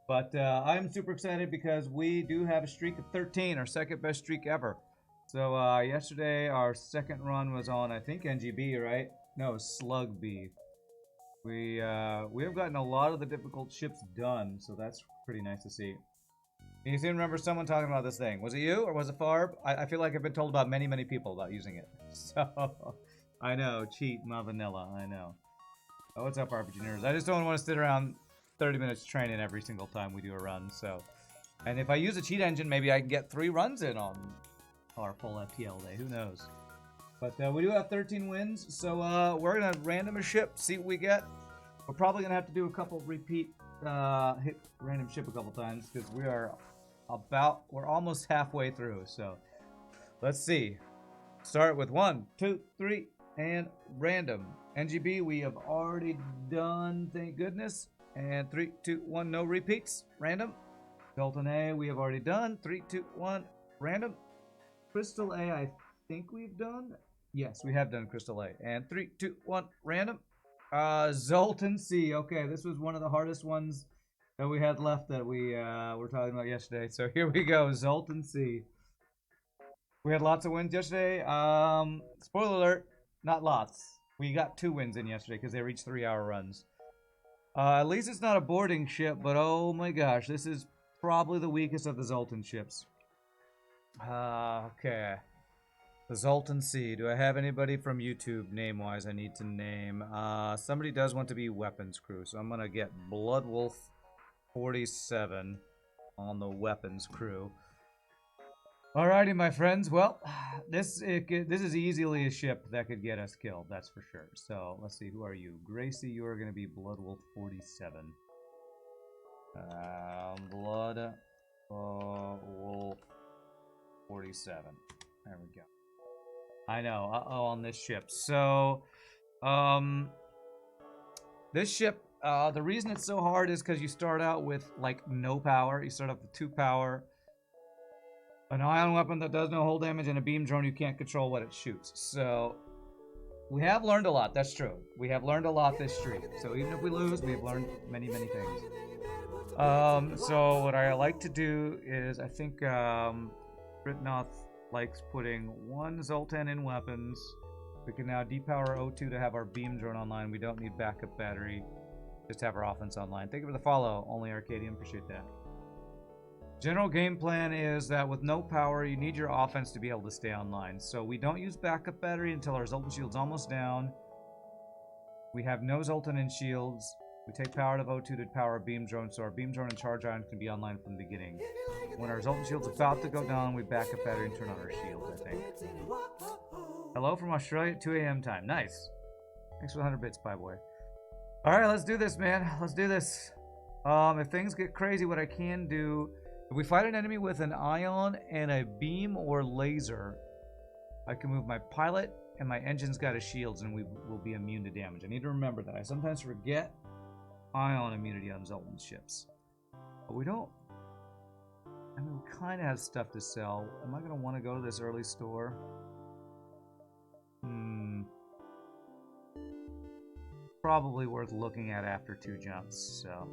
But I'm super excited because we do have a streak of 13, our second best streak ever. So yesterday our second run was on, I think, NGB, right? No, Slug B. We have gotten a lot of the difficult ships done, so that's pretty nice to see. You seem to remember someone talking about this thing. Was it you or was it Farb? I feel like I've been told about many people about using it. So I know, cheat my vanilla. I know. Oh, what's up, RPG nerds? I just don't want to sit around 30 minutes training every single time we do a run. So, and if I use a cheat engine, maybe I can get 3 runs in on our full FTL day. Who knows? But we do have 13 wins, so we're gonna random a ship, see what we get. We're probably gonna have to do a couple repeat hit random ship a couple times because we're almost halfway through. So let's see. Start with 1, 2, 3, and random. NGB we have already done, thank goodness. And 3, 2, 1, no repeats. Random. Zoltan A we have already done. 3, 2, 1, random. Crystal A I think we've done. Yes, we have done Crystal A. And 3, 2, 1, random. Zoltan C. Okay, this was one of the hardest ones that we had left that we were talking about yesterday. So here we go, Zoltan C. We had lots of wins yesterday. Spoiler alert, not lots. We got 2 wins in yesterday because they reached 3-hour runs. At least it's not a boarding ship, but oh my gosh, this is probably the weakest of the Zoltan ships. Okay. The Zoltan C. Do I have anybody from YouTube name-wise I need to name? Somebody does want to be weapons crew, so I'm going to get Bloodwolf 47 on the weapons crew. Alrighty, my friends. Well, this is easily a ship that could get us killed, that's for sure. So, let's see. Who are you? Gracie, you are going to be Bloodwolf 47. Bloodwolf 47. There we go. I know. Uh-oh, on this ship. So, this ship, the reason it's so hard is because you start out with, like, no power. You start off with 2 power. An ion weapon that does no hull damage, and a beam drone you can't control what it shoots. So, we have learned a lot. That's true. We have learned a lot this streak. So even if we lose, we have learned many things. So what I like to do is, I think, Britnoth likes putting 1 Zoltan in weapons. We can now depower O2 to have our beam drone online. We don't need backup battery. Just have our offense online. Thank you for the follow. Only Arcadium. Appreciate that. General game plan is that with no power, you need your offense to be able to stay online. So we don't use backup battery until our Zoltan shield's almost down. We have no Zoltan in shields. We take power out of O2 to power a beam drone, so our beam drone and charge ion can be online from the beginning. When our Zoltan shield's about to go down, we back up battery and turn on our shields, I think. Hello from Australia at 2 a.m. time. Nice. Thanks for the 100 bits, Pie Boy. Alright, let's do this, man. Let's do this. If things get crazy, what I can do... If we fight an enemy with an ion and a beam or laser, I can move my pilot and my engine's got a shields and we will be immune to damage. I need to remember that. I sometimes forget ion immunity on Zoltan ships. But we don't... I mean, we kind of have stuff to sell. Am I going to want to go to this early store? Probably worth looking at after 2 jumps, so...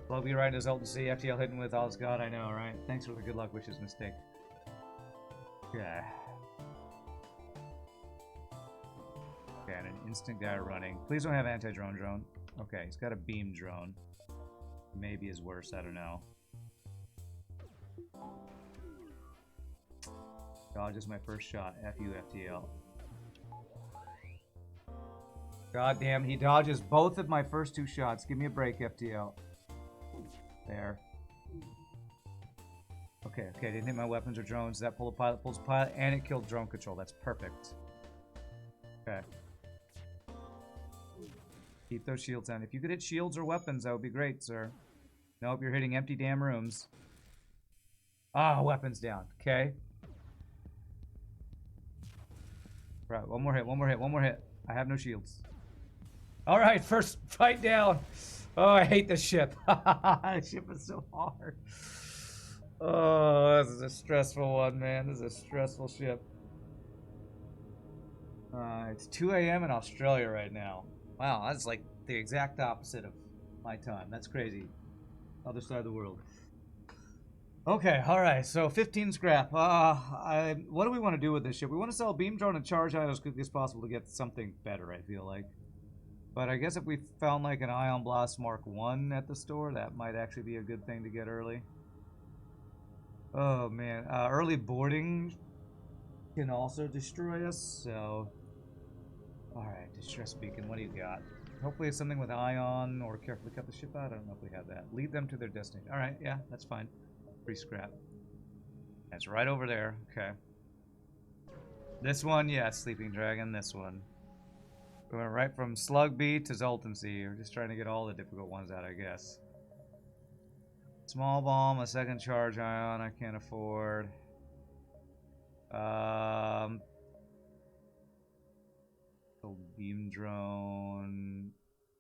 Love you right to Zoltan C. FTL hidden with all God, I know, right? Thanks for the good luck wishes, mistake. Okay. Okay, and an instant guy running. Please don't have anti-drone. Okay, he's got a beam drone. Maybe is worse, I don't know. Dodge is my first shot. F you, FTL. God damn, he dodges both of my first 2 shots. Give me a break, FTL. There. Okay, didn't hit my weapons or drones. That pulled a pilot, pulls a pilot, and it killed drone control. That's perfect. Okay. Keep those shields on. If you could hit shields or weapons, that would be great, sir. Nope, you're hitting empty damn rooms. Ah, weapons down. Okay. Right, one more hit. I have no shields. Alright, first fight down. Oh, I hate this ship. This ship is so hard. Oh, this is a stressful one, man. This is a stressful ship. It's 2 a.m. in Australia right now. Wow, that's like the exact opposite of my time. That's crazy. Other side of the world. Okay, alright, so 15 scrap. What do we want to do with this ship? We want to sell a beam drone and charge out as quickly as possible to get something better, I feel like. But I guess if we found like an Ion Blast Mark 1 at the store, that might actually be a good thing to get early. Oh man, early boarding can also destroy us, so... Alright, distress beacon, what do you got? Hopefully it's something with ion, or carefully cut the ship out. I don't know if we have that. Lead them to their destination. Alright, yeah, that's fine. Free scrap. That's right over there. Okay. This one, yeah, Sleeping Dragon. This one. We went right from Slug B to Zoltan C. We're just trying to get all the difficult ones out, I guess. Small bomb, a second charge ion, I can't afford. Beam drone.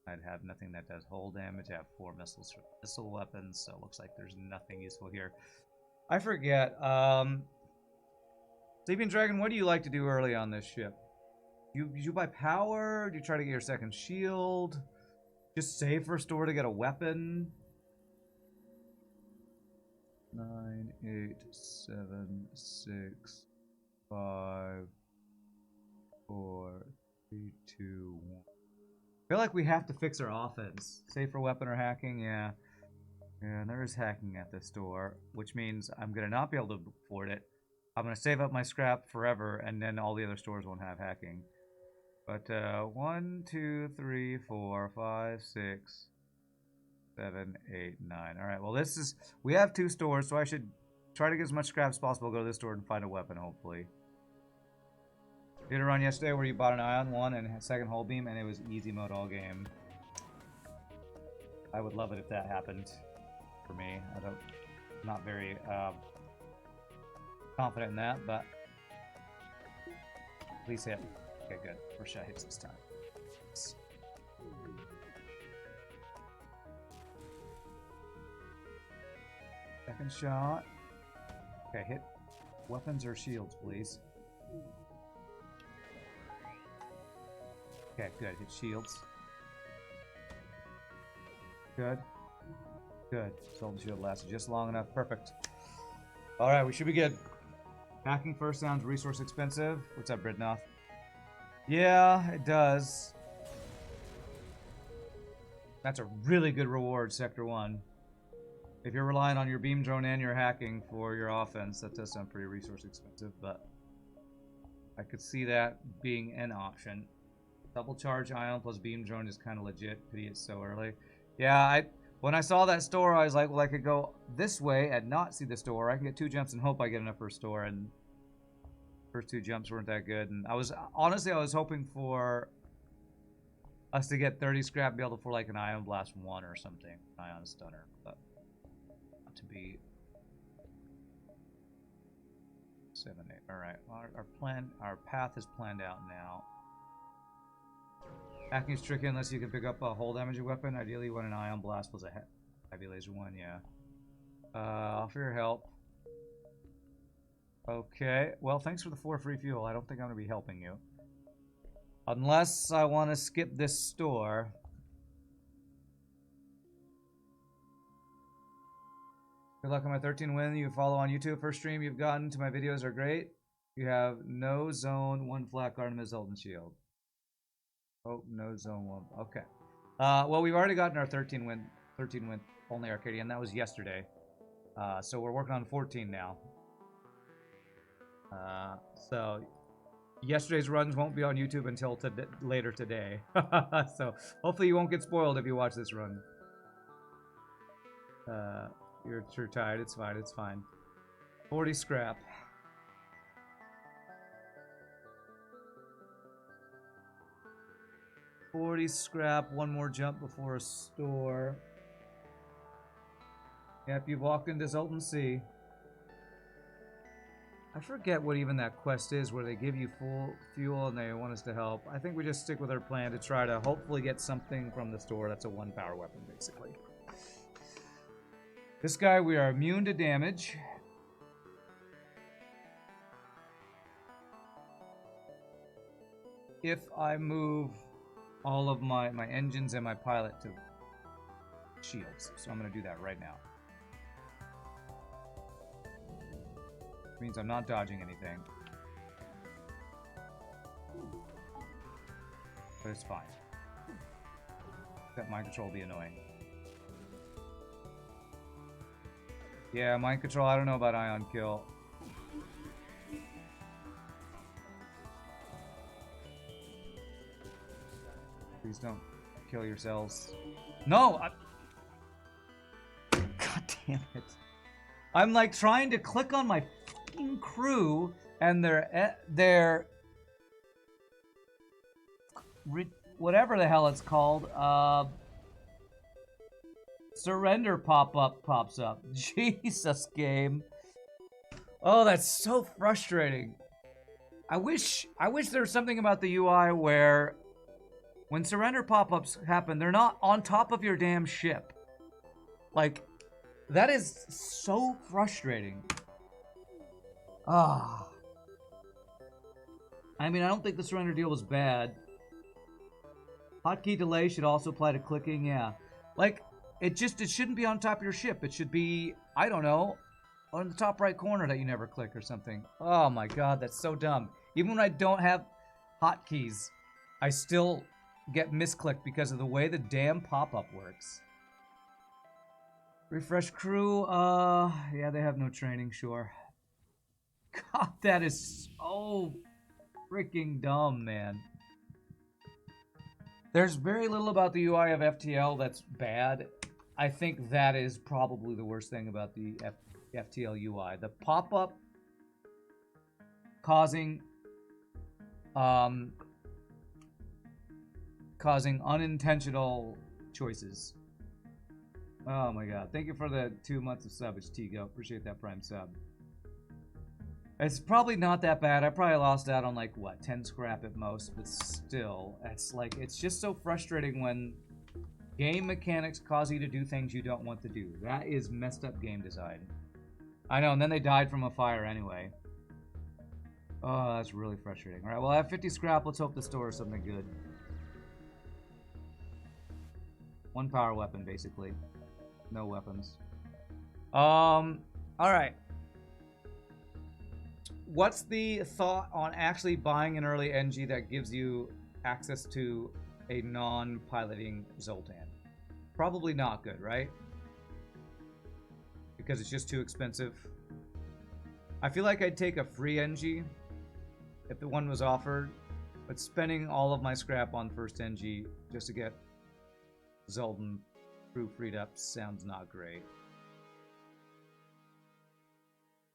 I'd have nothing that does hull damage. I have 4 missiles for missile weapons, so it looks like there's nothing useful here. I forget. Sleeping Dragon, what do you like to do early on this ship? You buy power? Do you try to get your second shield? Just save for a store to get a weapon? 9, 8, 7, 6, 5, 4, 3, 2, 1. I feel like we have to fix our offense. Save for weapon or hacking, yeah. Yeah, there is hacking at the store, which means I'm going to not be able to afford it. I'm going to save up my scrap forever, and then all the other stores won't have hacking. But 1, 2, 3, 4, 5, 6, 7, 8, 9. Alright, well this is... We have 2 stores, so I should try to get as much scrap as possible, go to this store and find a weapon, hopefully. Did a run yesterday where you bought an Ion 1 and a second hull beam, and it was easy mode all game. I would love it if that happened for me. I'm not very confident in that, but please hit. Okay, good. First shot hits this time. Second shot. Okay, hit weapons or shields, please. Okay, good. Hit shields. Good. Good. Zoltan shield lasted just long enough. Perfect. Alright, we should be good. Hacking first sounds resource expensive. What's up, Bridnoth? Yeah, it does. That's a really good reward, Sector 1. If you're relying on your beam drone and your hacking for your offense, that does sound pretty resource expensive, but I could see that being an option. Double charge ion plus beam drone is kind of legit. Pity it's so early. Yeah, when I saw that store, I was like, well, I could go this way and not see the store. I can get 2 jumps and hope I get enough for a store, and first 2 jumps weren't that good. And honestly, I was hoping for us to get 30 scrap and be able to afford like an Ion Blast 1 or something. Ion Stunner, but not to be 7, 8. Alright, well, our path is planned out now. Hacking is tricky unless you can pick up a hull damage weapon. Ideally, when an Ion Blast was a heavy laser one, yeah. Offer your help. Okay, well, thanks for the 4 free fuel. I don't think I'm going to be helping you. Unless I want to skip this store. Good luck on my 13 win. You follow on YouTube. First stream you've gotten to my videos are great. You have no zone, 1 flat guard, and a Zoltan shield. Oh, no zone 1. Okay. Well, we've already gotten our 13 win only Arcadian. That was yesterday. So we're working on 14 now. So yesterday's runs won't be on YouTube until later today. So hopefully you won't get spoiled if you watch this run. You're tired. It's fine. It's fine. 40 scrap. 40 scrap, 1 more jump before a store. Yep, you've walked into Zoltan C. I forget what even that quest is where they give you full fuel and they want us to help. I think we just stick with our plan to try to hopefully get something from the store that's a 1 power weapon, basically. This guy, we are immune to damage. If I move all of my engines and my pilot to shields. So I'm going to do that right now. Which means I'm not dodging anything. But it's fine. That mind control will be annoying. Yeah, mind control, I don't know about ion kill. Please don't kill yourselves. No! God damn it. I'm like trying to click on my fucking crew and their whatever the hell it's called, surrender pop-up pops up. Jesus, game. Oh, that's so frustrating. I wish there was something about the UI where when surrender pop-ups happen, they're not on top of your damn ship. Like, that is so frustrating. Ah. I mean, I don't think the surrender deal was bad. Hotkey delay should also apply to clicking, yeah. Like, it shouldn't be on top of your ship. It should be, I don't know, on the top right corner that you never click or something. Oh my god, that's so dumb. Even when I don't have hotkeys, I still get misclicked because of the way the damn pop-up works. Refresh crew, yeah, they have no training, sure. God, that is so freaking dumb, man. There's very little about the UI of FTL that's bad. I think that is probably the worst thing about the FTL UI. The pop-up causing unintentional choices. Oh my god. Thank you for the 2 months of subbage, Tigo. Appreciate that prime sub. It's probably not that bad. I probably lost out on like, what, 10 scrap at most, but still, it's like, it's just so frustrating when game mechanics cause you to do things you don't want to do. That is messed up game design. I know, and then they died from a fire anyway. Oh, that's really frustrating. Alright, well, I have 50 scrap. Let's hope the store is something good. 1 power weapon, basically. No weapons. Alright. What's the thought on actually buying an early NG that gives you access to a non-piloting Zoltan? Probably not good, right? Because it's just too expensive. I feel like I'd take a free NG if the one was offered, but spending all of my scrap on first NG just to get Zoltan crew freed up sounds not great.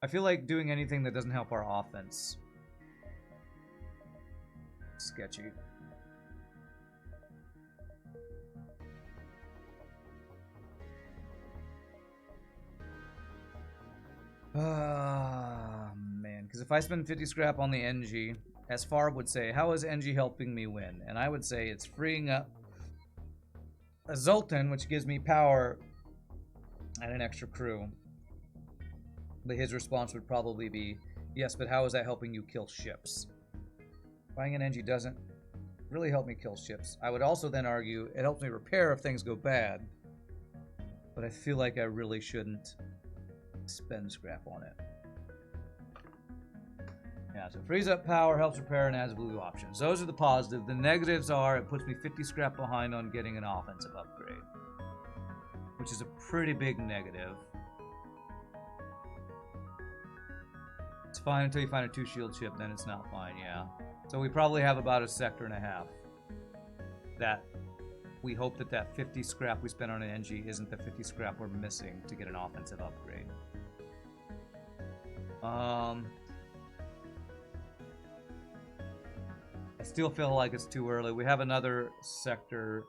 I feel like doing anything that doesn't help our offense. Sketchy. Man, because if I spend 50 scrap on the NG, as Farb would say, how is NG helping me win? And I would say it's freeing up a Zoltan, which gives me power and an extra crew. But his response would probably be, yes, but how is that helping you kill ships? Buying an NG doesn't really help me kill ships. I would also then argue it helps me repair if things go bad. But I feel like I really shouldn't spend scrap on it. Yeah, so frees up power, helps repair, and adds blue options. Those are the positives. The negatives are it puts me 50 scrap behind on getting an offensive upgrade, which is a pretty big negative. It's fine until you find a 2-shield ship, then it's not fine, yeah. So we probably have about a sector and a half. That we hope that that 50 scrap we spent on an NG isn't the 50 scrap we're missing to get an offensive upgrade. I still feel like it's too early. We have another sector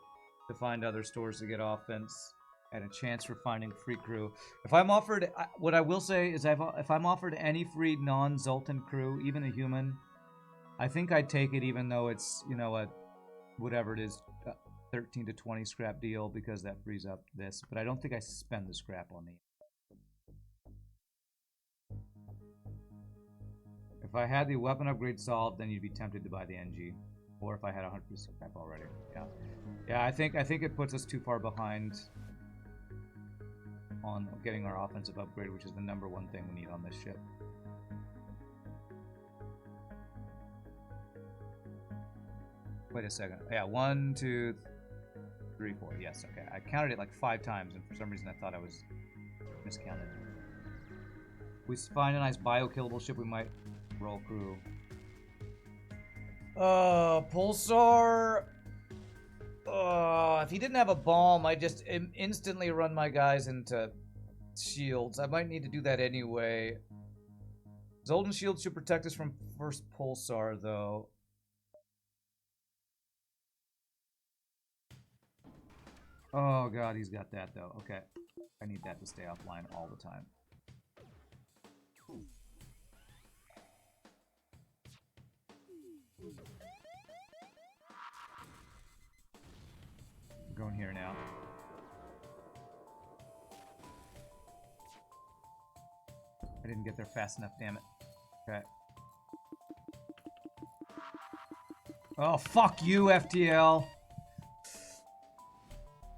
to find other stores to get offense and a chance for finding free crew. If I'm offered, what I will say is if I'm offered any free non-Zoltan crew, even a human, I think I'd take it even though it's, you know, a whatever it is, 13 to 20 scrap deal because that frees up this. But I don't think I spend the scrap on the... If I had the weapon upgrade solved, then you'd be tempted to buy the NG. Or if I had 100% scrap already. Yeah. Yeah, I think it puts us too far behind on getting our offensive upgrade, which is the #1 thing we need on this ship. Wait a second. Yeah, 1, 2, 3, 4. Yes, okay. I counted it like 5 times, and for some reason I thought I was miscounted. We find a nice bio-killable ship, we might roll crew. Pulsar. If he didn't have a bomb, I'd just instantly run my guys into shields. I might need to do that anyway. Zoltan shield should protect us from first Pulsar, though. Oh god, he's got that, though. Okay. I need that to stay offline all the time. I'm going here now. I didn't get there fast enough, damn it. Okay. Oh, fuck you, FTL.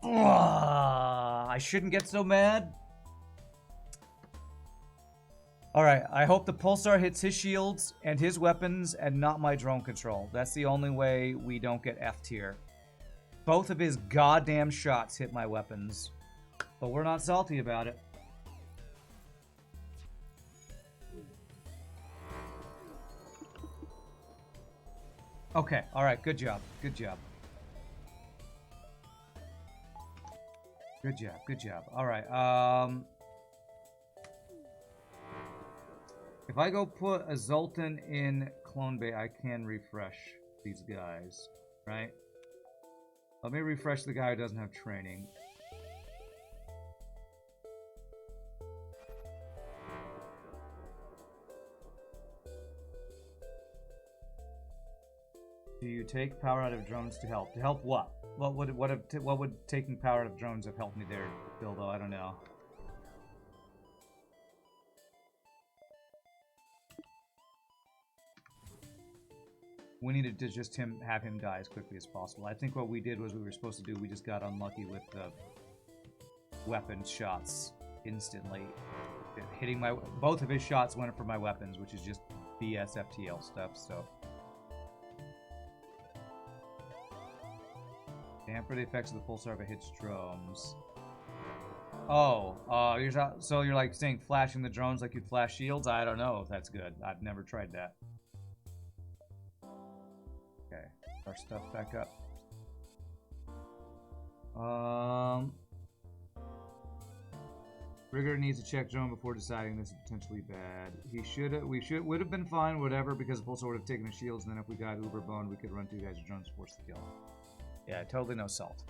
I shouldn't get so mad. Alright, I hope the Pulsar hits his shields and his weapons and not my drone control. That's the only way we don't get F tier. Both of his goddamn shots hit my weapons. But we're not salty about it. Okay, alright, good job. Good job. Good job, good job. Alright, if I go put a Zoltan in Clone Bay, I can refresh these guys, right? Let me refresh the guy who doesn't have training. Do you take power out of drones to help? To help what? What would taking power out of drones have helped me there, Bilbo? I don't know. We needed to just have him die as quickly as possible. I think what we did was we were supposed to do. We just got unlucky with the weapon shots instantly. Hitting both of his shots went for my weapons, which is just BS FTL stuff. So. Damper the effects of the pulsar if it hits drones. Oh, so you're like saying flashing the drones like you'd flash shields? I don't know if that's good. I've never tried that. Okay, our stuff back up. Rigger needs to check drone before deciding this is potentially bad. Would have been fine, whatever, because the pulsar would have taken the shields, and then if we got uber boned, we could run 2 guys with drones to force the kill. Yeah, totally no salt.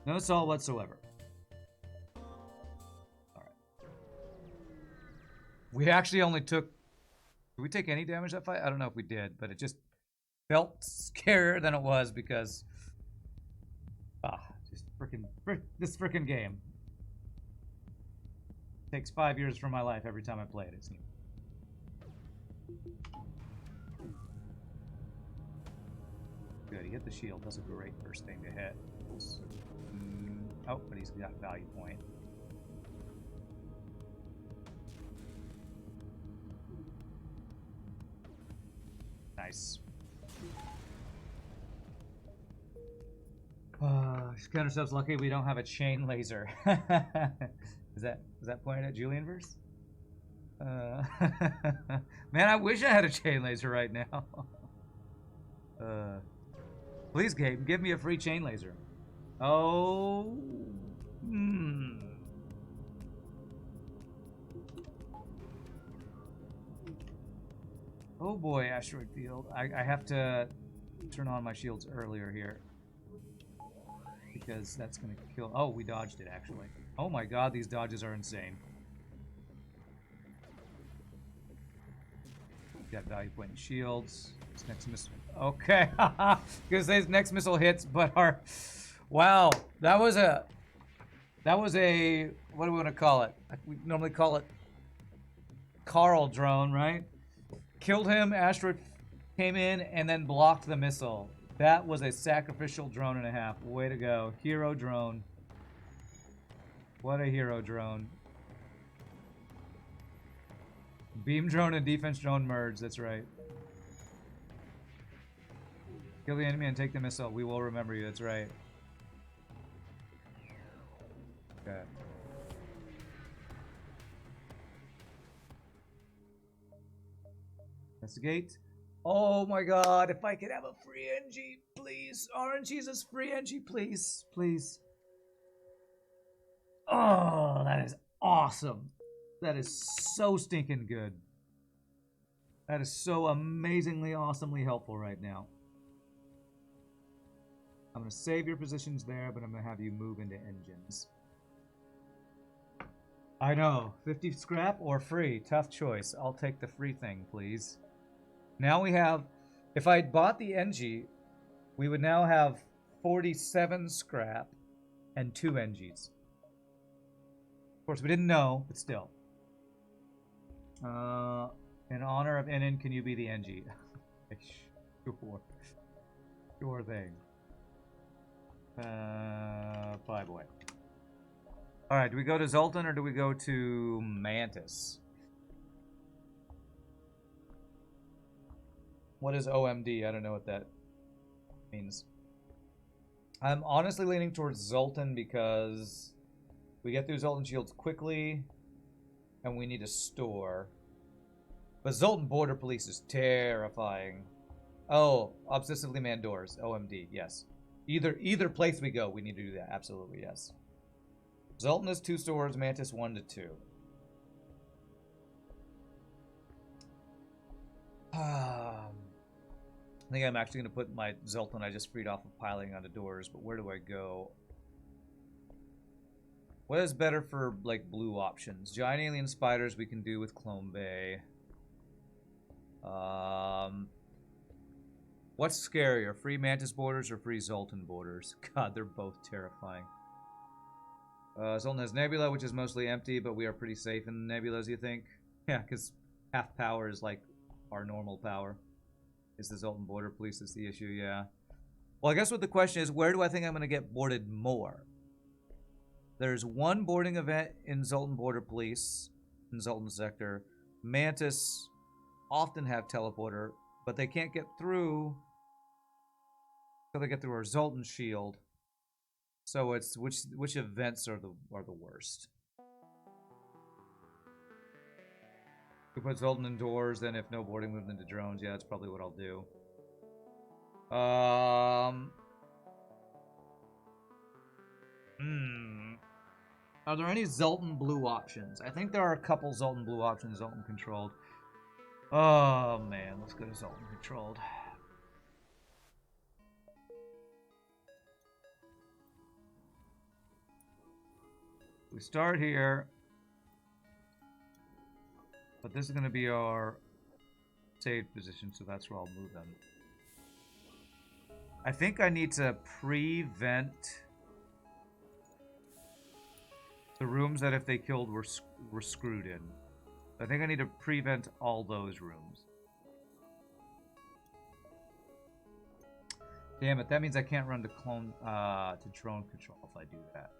No salt whatsoever. Alright. We actually only took... Did we take any damage that fight? I don't know if we did, but it just felt scarier than it was because... just this frickin' game. It takes 5 years from my life every time I play it, it seems. Good, he hit the shield. That's a great first thing to hit. Oh, but he's got value point. Nice. Counter stuff's lucky we don't have a chain laser. Is that pointed at Julianverse? Man, I wish I had a chain laser right now. Please, Gabe, give me a free chain laser. Oh. Oh boy, asteroid field. I have to turn on my shields earlier here. Because that's going to kill... Oh, we dodged it, actually. Oh my god, these dodges are insane. Got value point in shields. This next missile... Okay, because his next missile hits, but our... Wow, that was a... What do we want to call it? We normally call it Carl drone, right? Killed him, asteroid came in, and then blocked the missile. That was a sacrificial drone and a half. Way to go. Hero drone. What a hero drone. Beam drone and defense drone merge, that's right. Kill the enemy and take the missile. We will remember you, that's right. Okay. Investigate. Oh my god, if I could have a free NG, please. RNG's free NG, please. Please. Oh, that is awesome. That is so stinking good. That is so amazingly, awesomely helpful right now. I'm going to save your positions there, but I'm going to have you move into engines. I know. 50 scrap or free? Tough choice. I'll take the free thing, please. Now we have... If I bought the NG, we would now have 47 scrap and 2 NGs. Of course, we didn't know, but still. In honor of NN, can you be the NG? Sure. Sure thing. Bye, boy. Alright, do we go to Zoltan or do we go to Mantis? What is OMD? I don't know what that means. I'm honestly leaning towards Zoltan because we get through Zoltan shields quickly and we need a store. But Zoltan Border Police is terrifying. Oh, obsessively manned doors. OMD, yes. Either place we go, we need to do that. Absolutely, yes. Zoltan is 2 stores, Mantis 1 to 2. I think I'm actually going to put my Zoltan I just freed off of piling onto doors, but where do I go? What is better for, like, blue options? Giant alien spiders we can do with Clone Bay. What's scarier, free Mantis borders or free Zoltan borders? God, they're both terrifying. Zoltan has Nebula, which is mostly empty, but we are pretty safe in Nebulas, you think? Yeah, because half power is like our normal power. Is the Zoltan Border Police that's the issue, yeah. Well, I guess what the question is, where do I think I'm going to get boarded more? There's 1 boarding event in Zoltan Border Police, in Zoltan Sector. Mantis often have teleporter, but they can't get through until they get through our Zoltan shield. So it's which events are the worst? We put Zoltan indoors, then if no boarding, move into drones. Yeah, that's probably what I'll do. Are there any Zoltan blue options? I think there are a couple Zoltan blue options, Zoltan controlled. Oh man, let's go to Zoltan controlled. We start here, but this is going to be our saved position, so that's where I'll move them. I think I need to prevent the rooms that if they killed were screwed in. I think I need to prevent all those rooms. Damn it, that means I can't run to drone control if I do that.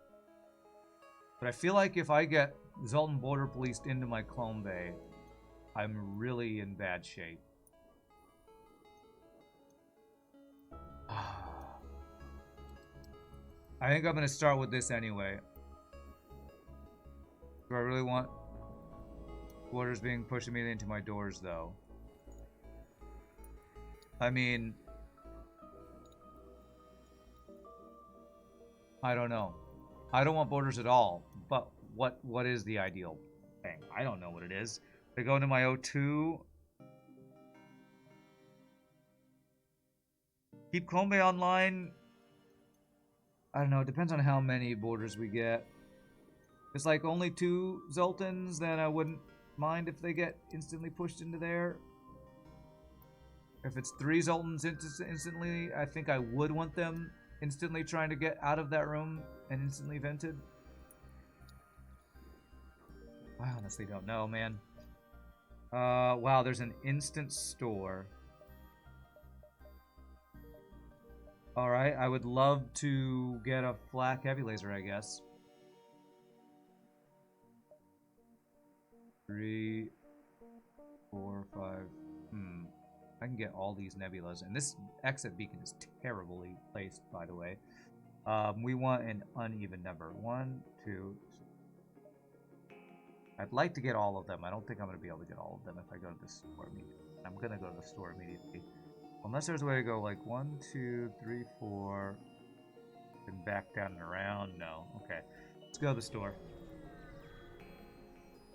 But I feel like if I get Zoltan Border Policed into my clone bay, I'm really in bad shape. I think I'm going to start with this anyway. Do I really want borders being pushed immediately into my doors, though? I mean, I don't know. I don't want borders at all, but what is the ideal thing? I don't know what it is. They go into my O2. Keep Clone Bay online. I don't know. It depends on how many borders we get. If it's like only 2 Zoltans, then I wouldn't mind if they get instantly pushed into there. If it's 3 Zoltans instantly, I think I would want them instantly trying to get out of that room and instantly vented. I honestly don't know, man. Wow, there's an instant store. Alright, I would love to get a flak heavy laser, I guess. 3. 4, 5. I can get all these nebulas, and this exit beacon is terribly placed, by the way. We want an uneven number. 1, 2. I'd like to get all of them. I don't think I'm going to be able to get all of them if I go to the store immediately. I'm going to go to the store immediately. Unless there's a way to go like 1, 2, 3, 4, and back down and around. No. Okay. Let's go to the store.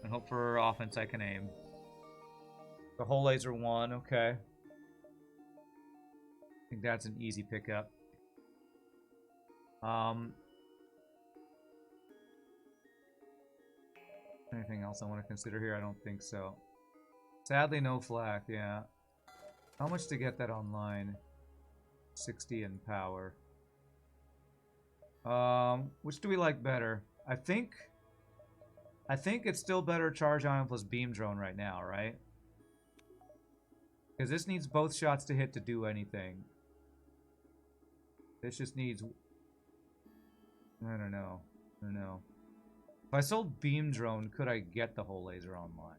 And hope for offense I can aim. The whole laser 1. Okay. I think that's an easy pickup. Anything else I want to consider here? I don't think so. Sadly, no flak, yeah. How much to get that online? 60 in power. Which do we like better? I think it's still better charge ion plus beam drone right now, right? Because this needs both shots to hit to do anything. This just needs... I don't know. If I sold beam drone, could I get the whole laser online?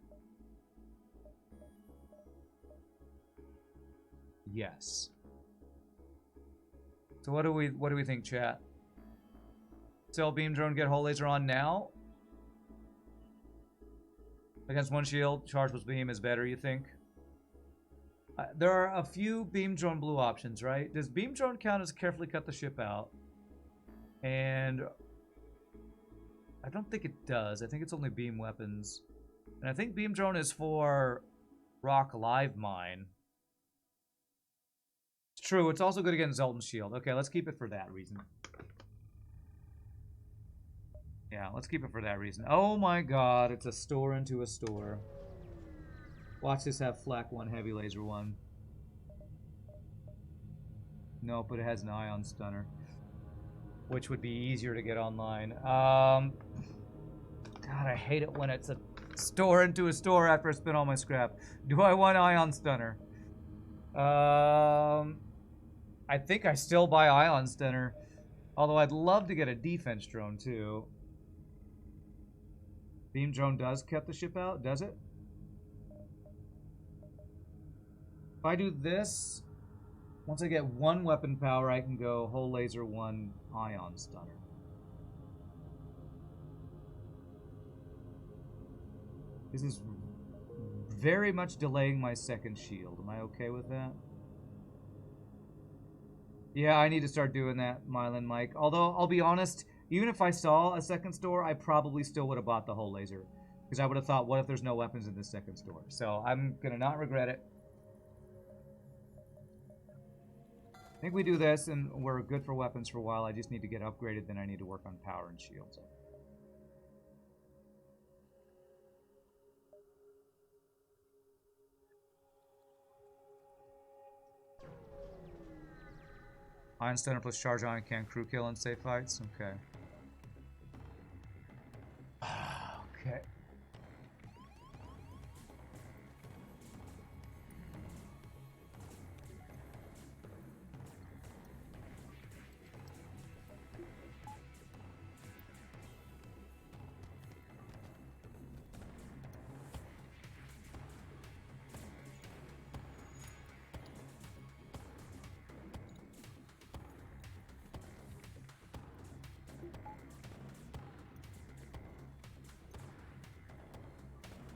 Yes. So what do we think, chat? Sell beam drone, get whole laser on now? Against one shield, charge plus beam is better, you think? There are a few beam drone blue options, right? Does beam drone count as carefully cut the ship out? And I don't think it does. I think it's only beam weapons. And I think beam drone is for rock live mine. It's true. It's also good against Zoltan shield. Okay, let's keep it for that reason. Yeah, let's keep it for that reason. Oh my god, it's a store into a store. Watch this have flak 1, heavy laser 1. Nope, but it has an ion stunner. Which would be easier to get online. God, I hate it when it's a store into a store after I spent all my scrap. Do I want ion stunner? I think I still buy ion stunner. Although I'd love to get a defense drone too. Beam drone does cut the ship out, does it? If I do this, once I get 1 weapon power, I can go whole laser 1 ion stunner. This is very much delaying my second shield. Am I okay with that? Yeah, I need to start doing that, Mylan Mike. Although, I'll be honest, even if I saw a second store, I probably still would have bought the whole laser. Because I would have thought, what if there's no weapons in this second store? So, I'm going to not regret it. I think we do this, and we're good for weapons for a while. I just need to get upgraded, then I need to work on power and shields. Ion stunner plus charge ion can crew kill in safe fights? Okay. Okay.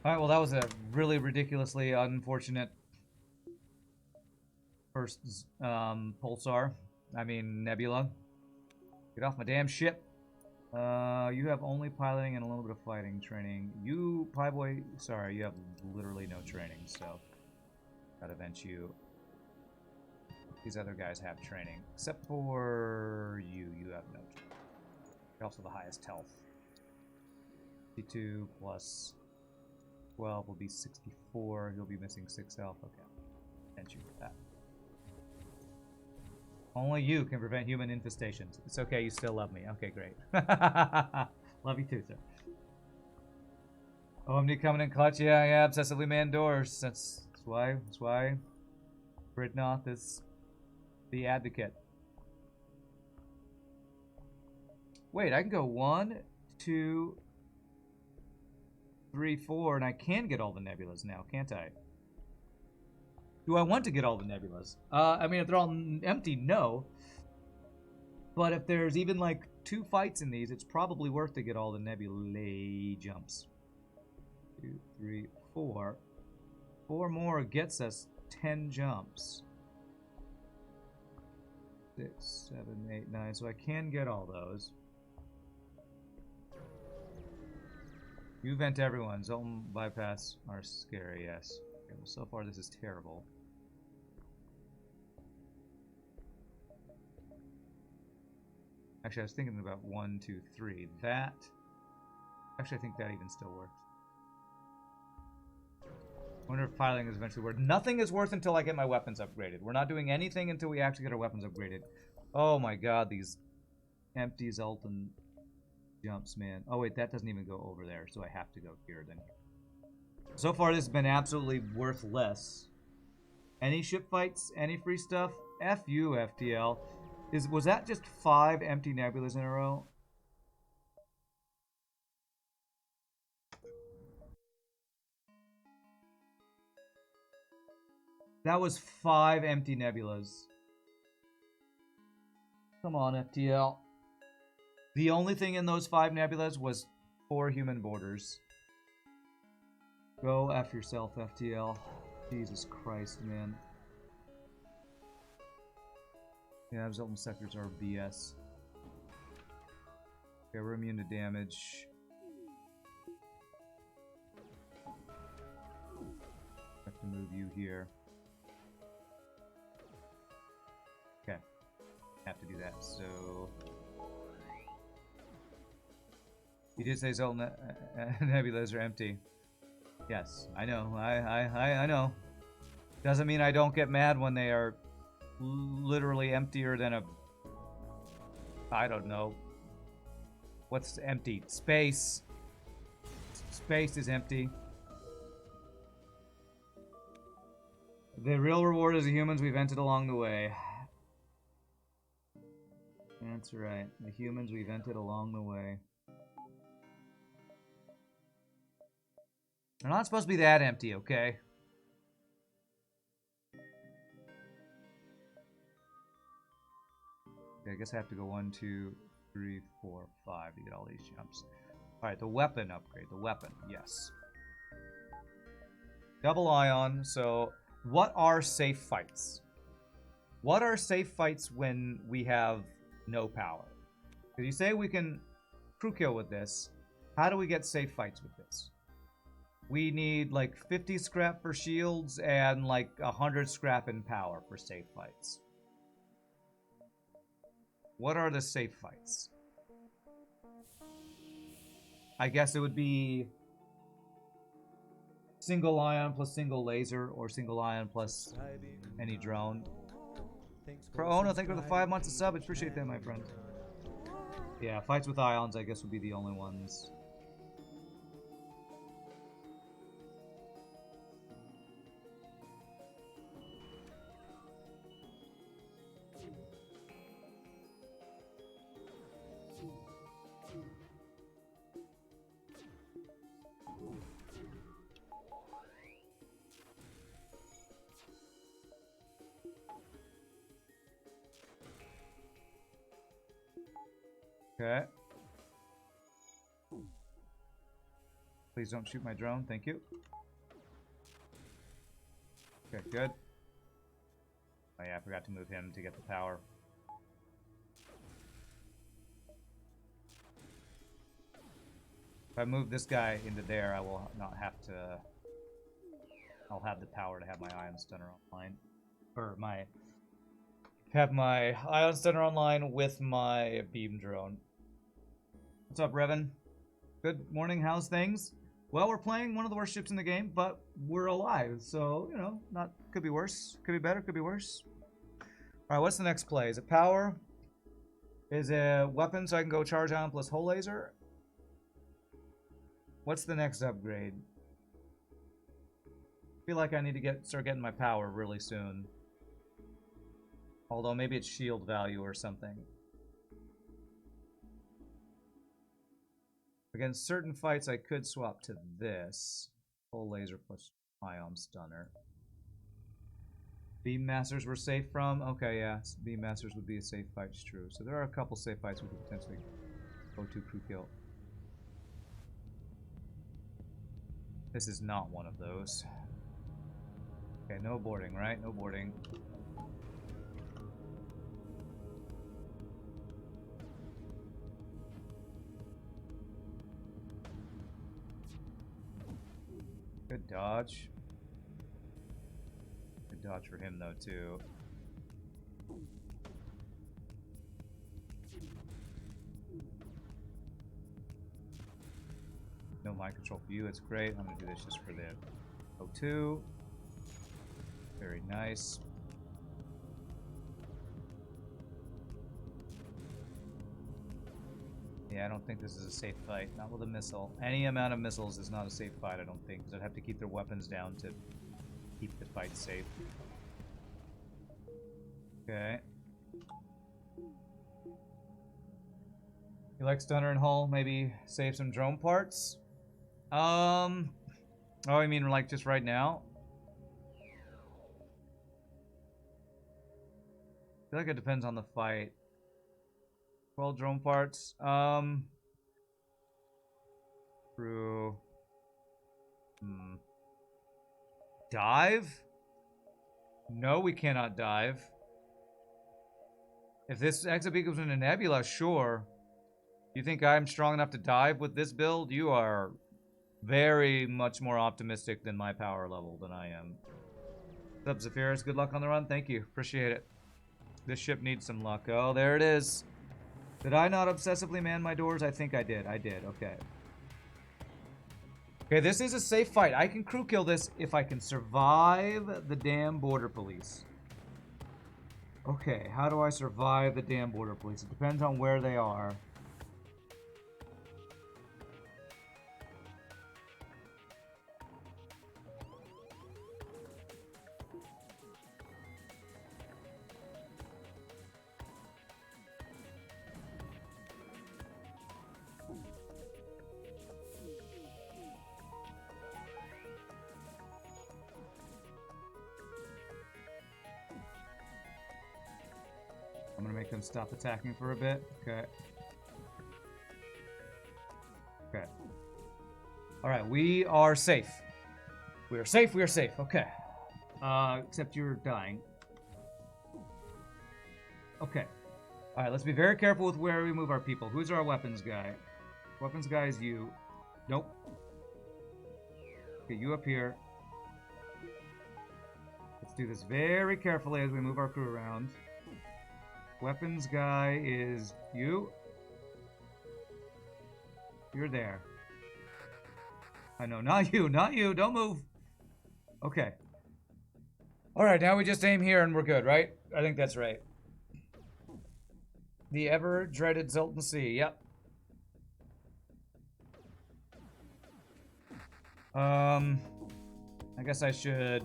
Alright, well that was a really ridiculously unfortunate first pulsar. I mean nebula. Get off my damn ship. You have only piloting and a little bit of fighting training. You, Pieboy, sorry, you have literally no training, so gotta vent you. These other guys have training. Except for you, you have no training. You're also the highest health. 52 plus 12 will be 64. He'll be missing 6 health. Okay. Vent you for that. Only you can prevent human infestations. It's okay, you still love me. Okay, great. Love you too, sir. OMD coming in clutch. Yeah, obsessively man doors. That's why Britnoth is the advocate. Wait, I can go 1, 2, 3, 4, and I can get all the nebulas now, can't I? Do I want to get all the nebulas? I mean, if they're all empty, no. But if there's even like 2 fights in these, it's probably worth to get all the nebulae jumps. 2, 3, 4. 4 more gets us 10 jumps. 6, 7, 8, 9. So I can get all those. You vent everyone. Zoltan bypass are scary, yes. Okay, well, so far this is terrible. Actually, I was thinking about 1, 2, 3. That... Actually, I think that even still works. I wonder if piloting is eventually worth. Nothing is worth until I get my weapons upgraded. We're not doing anything until we actually get our weapons upgraded. Oh my god, these empty Zoltan jumps, man. Oh wait, that doesn't even go over there, so I have to go here then. So far, this has been absolutely worthless. Any ship fights? Any free stuff? F you, FTL. Was that just 5 empty nebulas in a row? That was 5 empty nebulas. Come on, FTL. The only thing in those 5 nebulas was 4 human borders. Go F yourself, FTL. Jesus Christ, man. Yeah, Zoltan sectors are BS. Okay, we're immune to damage. I have to move you here. Okay. Have to do that, so... You did say Zoltan nebulas are empty. Yes, I know. I know. Doesn't mean I don't get mad when they are literally emptier than a... I don't know. What's empty? Space. Space is empty. The real reward is the humans we've entered along the way. That's right. The humans we've entered along the way. They're not supposed to be that empty, okay? Okay, I guess I have to go 1, 2, 3, 4, 5 to get all these jumps. Alright, the weapon upgrade. The weapon, yes. Double ion, so what are safe fights? What are safe fights when we have no power? Because you say we can crew kill with this. How do we get safe fights with this? We need like 50 scrap for shields and like 100 scrap in power for safe fights. What are the safe fights? I guess it would be single ion plus single laser, or single ion plus any drone. Oh no, thank you for the 5 months of sub. Appreciate that, my friend. Yeah, fights with ions I guess would be the only ones. Okay. Please don't shoot my drone, thank you. Okay, good. Oh yeah, I forgot to move him to get the power. If I move this guy into there, I will not have to... I'll have the power to have my ion stunner online. Or my... Have my ion stunner online with my beam drone. What's up, Revan? Good morning, how's things? Well, we're playing one of the worst ships in the game, but we're alive, so, you know, not could be worse. Could be better, could be worse. Alright, what's the next play? Is it power? Is it weapon so I can go charge on plus hull laser? What's the next upgrade? I feel like I need to start getting my power really soon. Although maybe it's shield value or something. Against certain fights, I could swap to this. Full laser plus ion stunner. Beam Masters were safe from? Okay, yeah. Beam Masters would be a safe fight, it's true. So there are a couple safe fights we could potentially go to crew kill. This is not one of those. Okay, no boarding, right? No boarding. Good dodge. Good dodge for him, though, too. No mind control for you, it's great. I'm gonna do this just for the O2. Very nice. Yeah, I don't think this is a safe fight. Not with a missile. Any amount of missiles is not a safe fight, I don't think, because I'd have to keep their weapons down to keep the fight safe. Okay. You like Stunner and Hull? Maybe save some drone parts? Oh, I mean like just right now? I feel like it depends on the fight. 12 drone parts. Through. Dive? No, we cannot dive. If this exit beacon was in a nebula, sure. You think I'm strong enough to dive with this build? You are very much more optimistic than my power level than I am. What's up, Zephyrus? Good luck on the run. Thank you. Appreciate it. This ship needs some luck. Oh, there it is. Did I not obsessively man my doors? I think I did. I did. Okay. Okay, this is a safe fight. I can crew kill this if I can survive the damn border police. Okay, how do I survive the damn border police? It depends on where they are. I'm gonna make them stop attacking for a bit. Okay. Okay. Alright, we are safe. We are safe, we are safe. Okay. Except you're dying. Okay. Alright, let's be very careful with where we move our people. Who's our weapons guy? Weapons guy is you. Nope. Okay, you up here. Let's do this very carefully as we move our crew around. Weapons guy is you. You're there. I know, not you, not you. Don't move. Okay. All right, now we just aim here and we're good, right? I think that's right. The ever dreaded Zoltan C. Yep. I guess I should.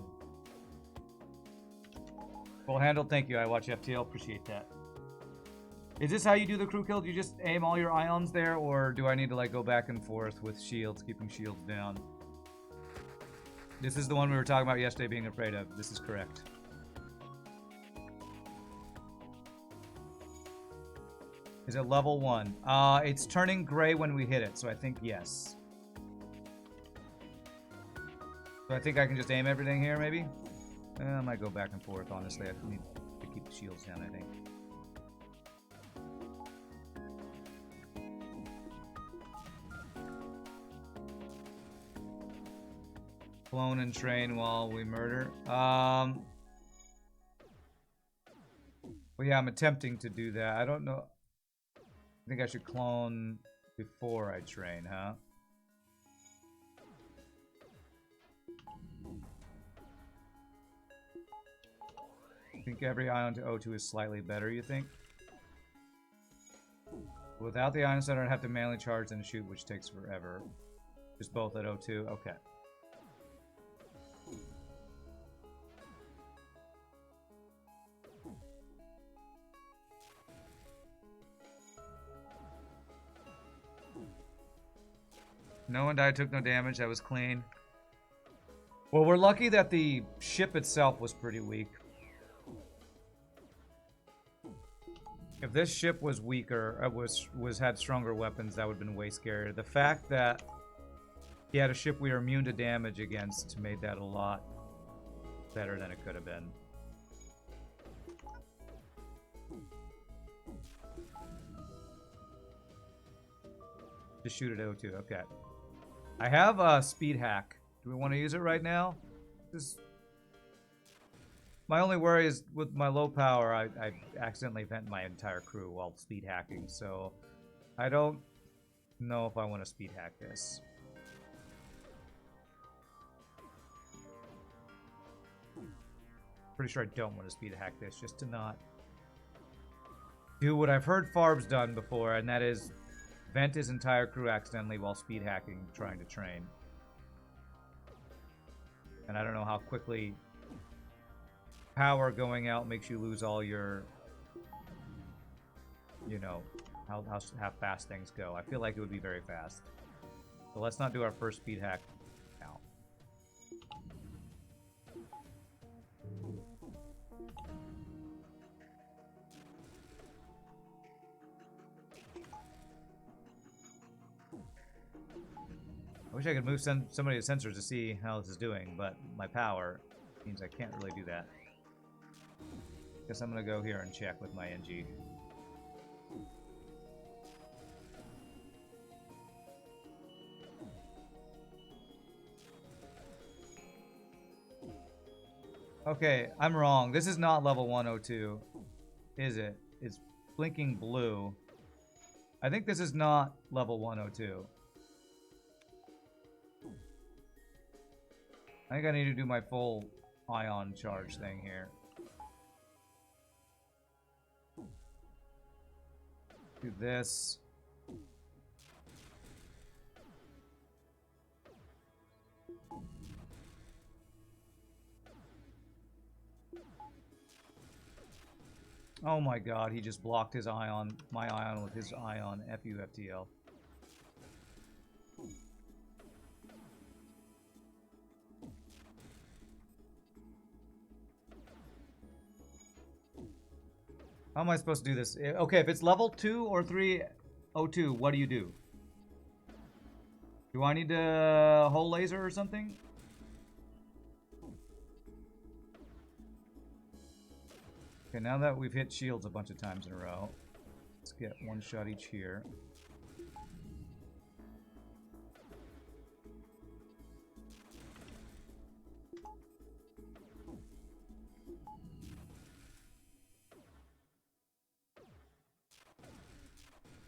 Well handled. Thank you. I watch FTL. Appreciate that. Is this how you do the crew kill? Do you just aim all your ions there, or do I need to like go back and forth with shields, keeping shields down? This is the one we were talking about yesterday being afraid of. This is correct. Is it level 1? It's turning gray when we hit it, so I think yes. So I think I can just aim everything here, maybe? I might go back and forth, honestly. I need to keep the shields down, I think. Clone and train while we murder. Well, yeah, I'm attempting to do that. I don't know. I think I should clone before I train, huh? I think every ion to O2 is slightly better, you think? Without the ion center, I'd have to manually charge and shoot, which takes forever. Just both at O2? Okay. No one died, took no damage, that was clean. Well, we're lucky that the ship itself was pretty weak. If this ship was weaker, had stronger weapons, that would have been way scarier. The fact that he had a ship we are immune to damage against made that a lot better than it could have been. Just shoot at O2, okay. I have a speed hack. Do we want to use it right now? My only worry is with my low power, I accidentally vent my entire crew while speed hacking, so I don't know if I want to speed hack this. Pretty sure I don't want to speed hack this, just to not do what I've heard Farb's done before, and that is vent his entire crew accidentally while speed hacking, trying to train. And I don't know how quickly power going out makes you lose all your, you know, how fast things go. I feel like it would be very fast. So let's not do our first speed hack now. I wish I could move somebody to sensors to see how this is doing, but my power means I can't really do that. Guess I'm gonna go here and check with my NG. Okay, I'm wrong. This is not level 102, is it? It's blinking blue. I think this is not level 102. I think I need to do my full ion charge thing here. Do this. Oh my god, he just blocked his ion, my ion with his ion. F you, FTL. How am I supposed to do this? Okay, if it's level 2 or 302, what do you do? Do I need to hull laser or something? Okay, now that we've hit shields a bunch of times in a row, let's get one shot each here.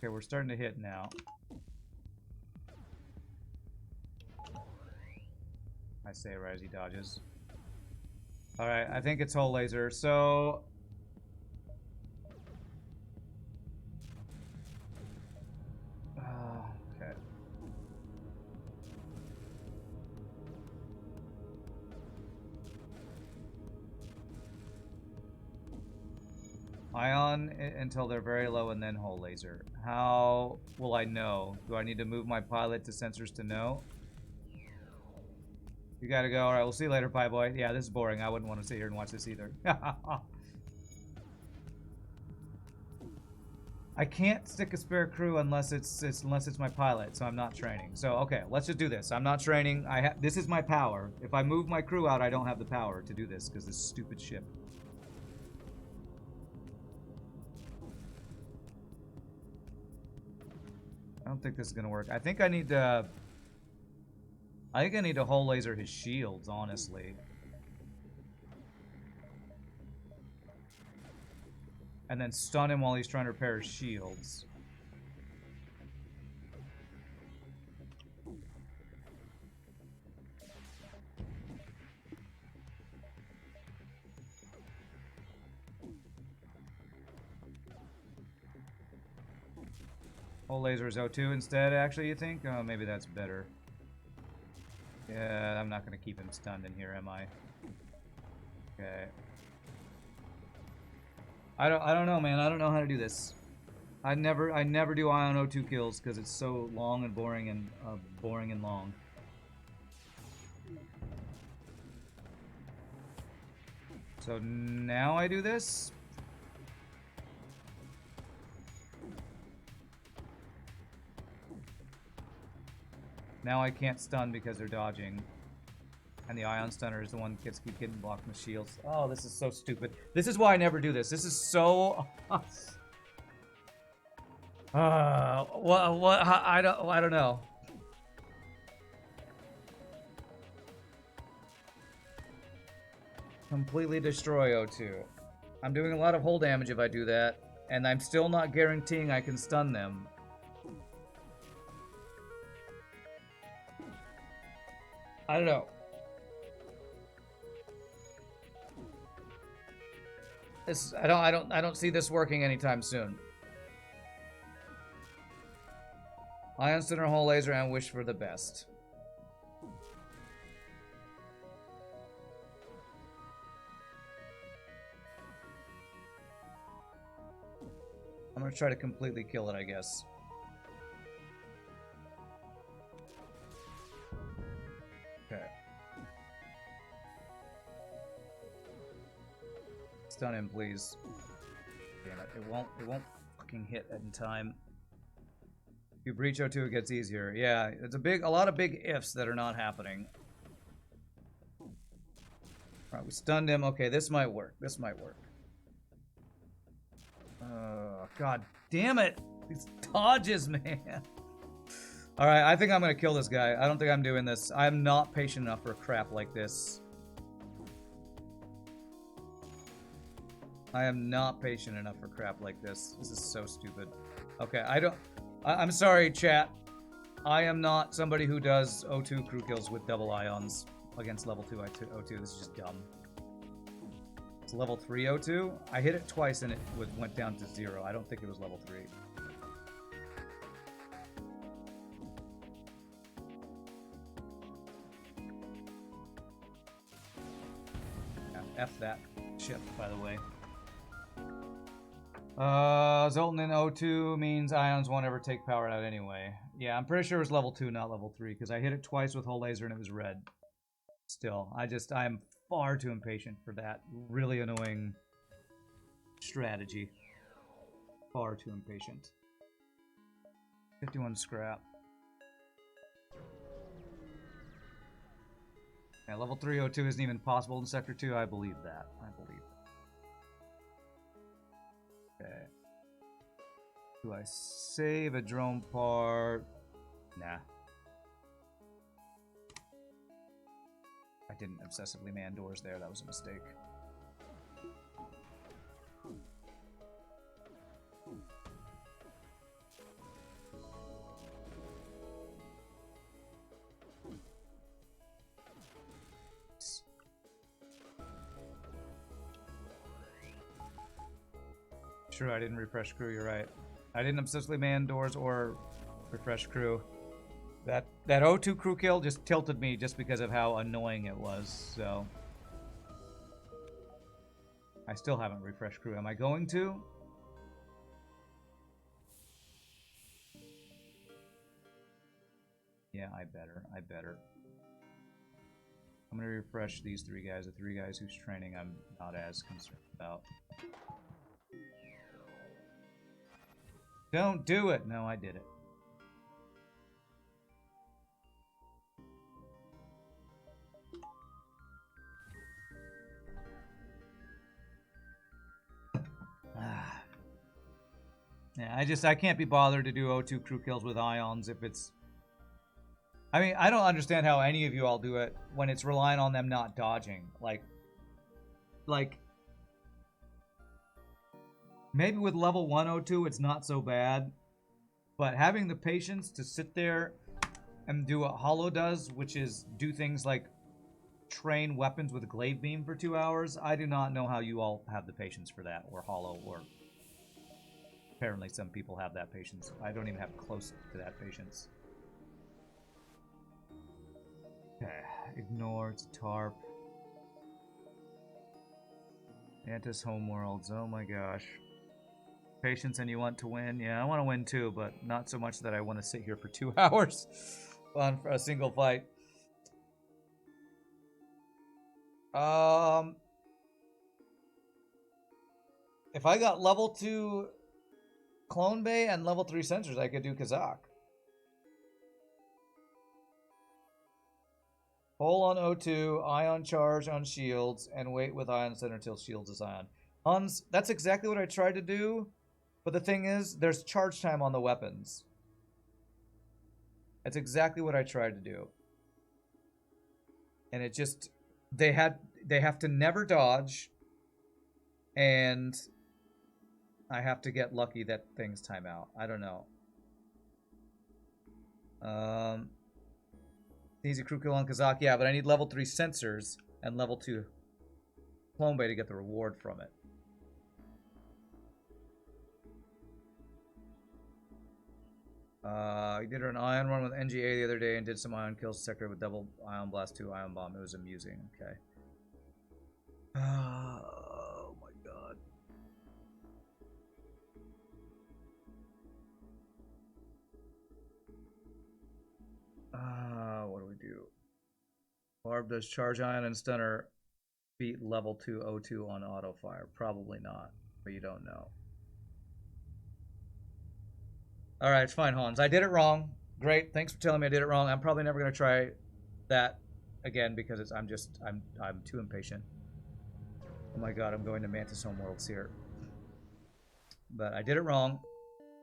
Okay, we're starting to hit now. I say right as he dodges. Alright, I think it's hull laser, so... okay. Ion until they're very low and then hull laser. How will I know? Do I need to move my pilot to sensors to know? You gotta go. Alright, we'll see you later, Pie Boy. Yeah, this is boring. I wouldn't want to sit here and watch this either. I can't stick a spare crew unless it's my pilot, so I'm not training. So okay, let's just do this. I'm not training. This is my power. If I move my crew out, I don't have the power to do this because this stupid ship. I don't think this is gonna work. I think I need to hull laser his shields, honestly. And then stun him while he's trying to repair his shields. Hull laser is O2 instead, actually, you think? Oh, maybe that's better. Yeah, I'm not going to keep him stunned in here, am I? Okay. I don't know, man. I don't know how to do this. I never do ion O2 kills because it's so long and boring and long. So now I do this. Now I can't stun because they're dodging. And the Ion Stunner is the one that keep getting blocked with shields. Oh, this is so stupid. This is why I never do this. This is so... what, I don't know. Completely destroy O2. I'm doing a lot of hull damage if I do that, and I'm still not guaranteeing I can stun them. I don't know. I don't see this working anytime soon. Ion Stunner, Hull Laser, and wish for the best. I'm gonna try to completely kill it, I guess. Okay. Stun him, please. Damn it! It won't fucking hit in time. If you breach O2, it gets easier. Yeah, it's a lot of big ifs that are not happening. All right, we stunned him. Okay, this might work. This might work. God damn it! These dodges, man. All right, I think I'm gonna kill this guy. I don't think I'm doing this. I'm not patient enough for crap like this. I am not patient enough for crap like this. This is so stupid. Okay, I'm sorry, chat. I am not somebody who does O2 crew kills with double ions against level 2 O2. This is just dumb. It's level 3 O2. I hit it twice and it went down to 0. I don't think it was level 3. Yeah, F that ship, by the way. Zoltan in O2 means ions won't ever take power out anyway. Yeah, I'm pretty sure it was level 2, not level 3, because I hit it twice with Hull Laser and it was red. Still, I'm far too impatient for that really annoying strategy. Far too impatient. 51 scrap. Yeah, level 3 O2 isn't even possible in Sector 2. I believe that. I believe that. Okay. Do I save a drone part? Nah. I didn't obsessively man doors there. That was a mistake. True, I didn't refresh crew, you're right. I didn't obsessively man doors or refresh crew. That O2 crew kill just tilted me just because of how annoying it was, so... I still haven't refreshed crew. Am I going to? Yeah, I better. I'm gonna refresh these 3 guys. The 3 guys whose training I'm not as concerned about. Don't do it! No, I did it. Yeah, I can't be bothered to do O2 crew kills with ions if it's... I mean, I don't understand how any of you all do it when it's relying on them not dodging. Like... Maybe with level 1 O2 it's not so bad, but having the patience to sit there and do what Hollow does, which is do things like train weapons with a glaive beam for 2 hours, I do not know how you all have the patience for that, or Hollow, or... Apparently some people have that patience. I don't even have close to that patience. Okay, ignore, it's a tarp. Antis Homeworlds, oh my gosh. Patience and you want to win? Yeah, I want to win too, but not so much that I want to sit here for 2 hours on a single fight. If I got level 2 Clone Bay and level 3 sensors, I could do Kazakh. Pull on O2, ion charge on shields, and wait with ion center till shields is ion. Hans, that's exactly what I tried to do, but the thing is, there's charge time on the weapons. That's exactly what I tried to do. And it just, they have to never dodge, and I have to get lucky that things time out. I don't know. Easy crew kill on Kazak, yeah, but I need level 3 sensors and level 2 clone bay to get the reward from it. I did an ion run with NGA the other day and did some ion kills sector with double ion blast 2 ion bomb. It was amusing. Okay. Oh my god. What do we do? Barb does charge ion and stunner beat level 2 O2 on auto fire? Probably not, but you don't know. Alright, it's fine, Hans. I did it wrong. Great. Thanks for telling me I did it wrong. I'm probably never gonna try that again because I'm too impatient. Oh my god, I'm going to Mantis Homeworlds here. But I did it wrong.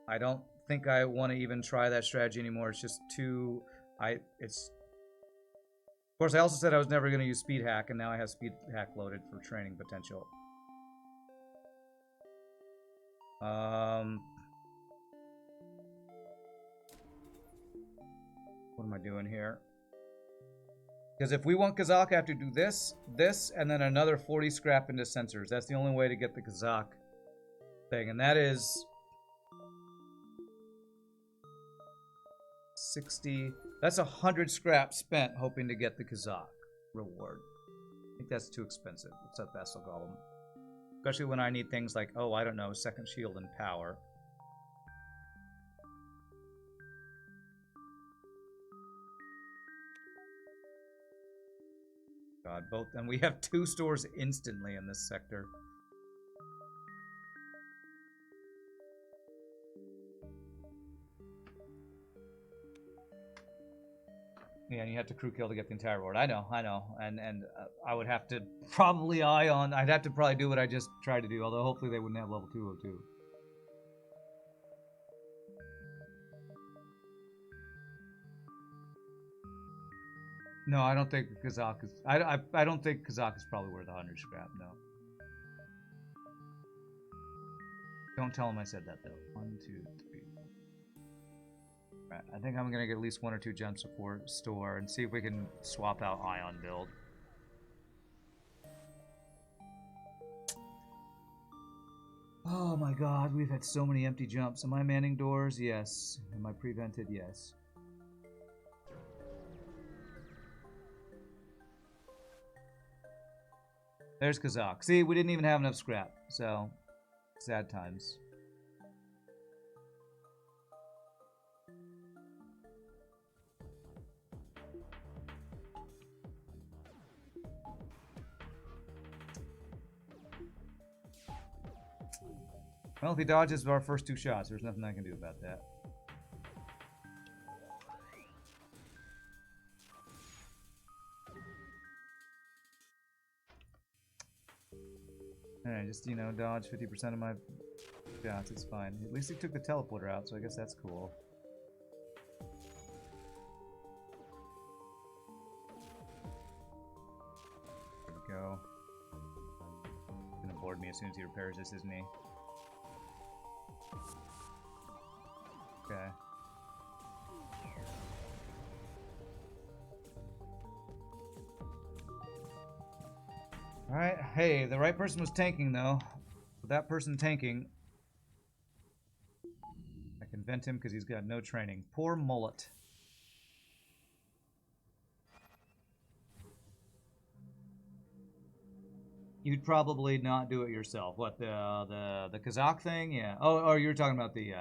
I don't think I want to even try that strategy anymore. It's just too... Of course, I also said I was never going to use speed hack, and now I have speed hack loaded for training potential. What am I doing here? Because if we want Kazak, I have to do this, this, and then another 40 scrap into sensors. That's the only way to get the Kazak thing, and that is 60. That's 100 scrap spent hoping to get the Kazak reward. I think that's too expensive. What's up, Vessel Golem? Especially when I need things like, oh, I don't know, second shield and power. God, both, and we have 2 stores instantly in this sector. Yeah, and you have to crew kill to get the entire reward. I know, and I would have to probably I'd have to probably do what I just tried to do, although hopefully they wouldn't have level 202. No, I don't think Kazak is... I don't think Kazak is probably worth 100 scrap, no. Don't tell him I said that, though. 1, 2, 3. Right, I think I'm going to get at least 1 or 2 jumps before store and see if we can swap out Ion build. Oh my god, we've had so many empty jumps. Am I manning doors? Yes. Am I prevented? Yes. There's Kazak. See, we didn't even have enough scrap, so sad times. Well, if he dodges our first 2 shots, there's nothing I can do about that. Alright, just, you know, dodge 50% of my shots, it's fine. At least he took the teleporter out, so I guess that's cool. There we go. He's gonna board me as soon as he repairs this, isn't he? Okay. Alright, hey, the right person was tanking, though. With that person tanking, I can vent him because he's got no training. Poor mullet. You'd probably not do it yourself. What, the Kazak thing? Yeah. Oh, you were talking about the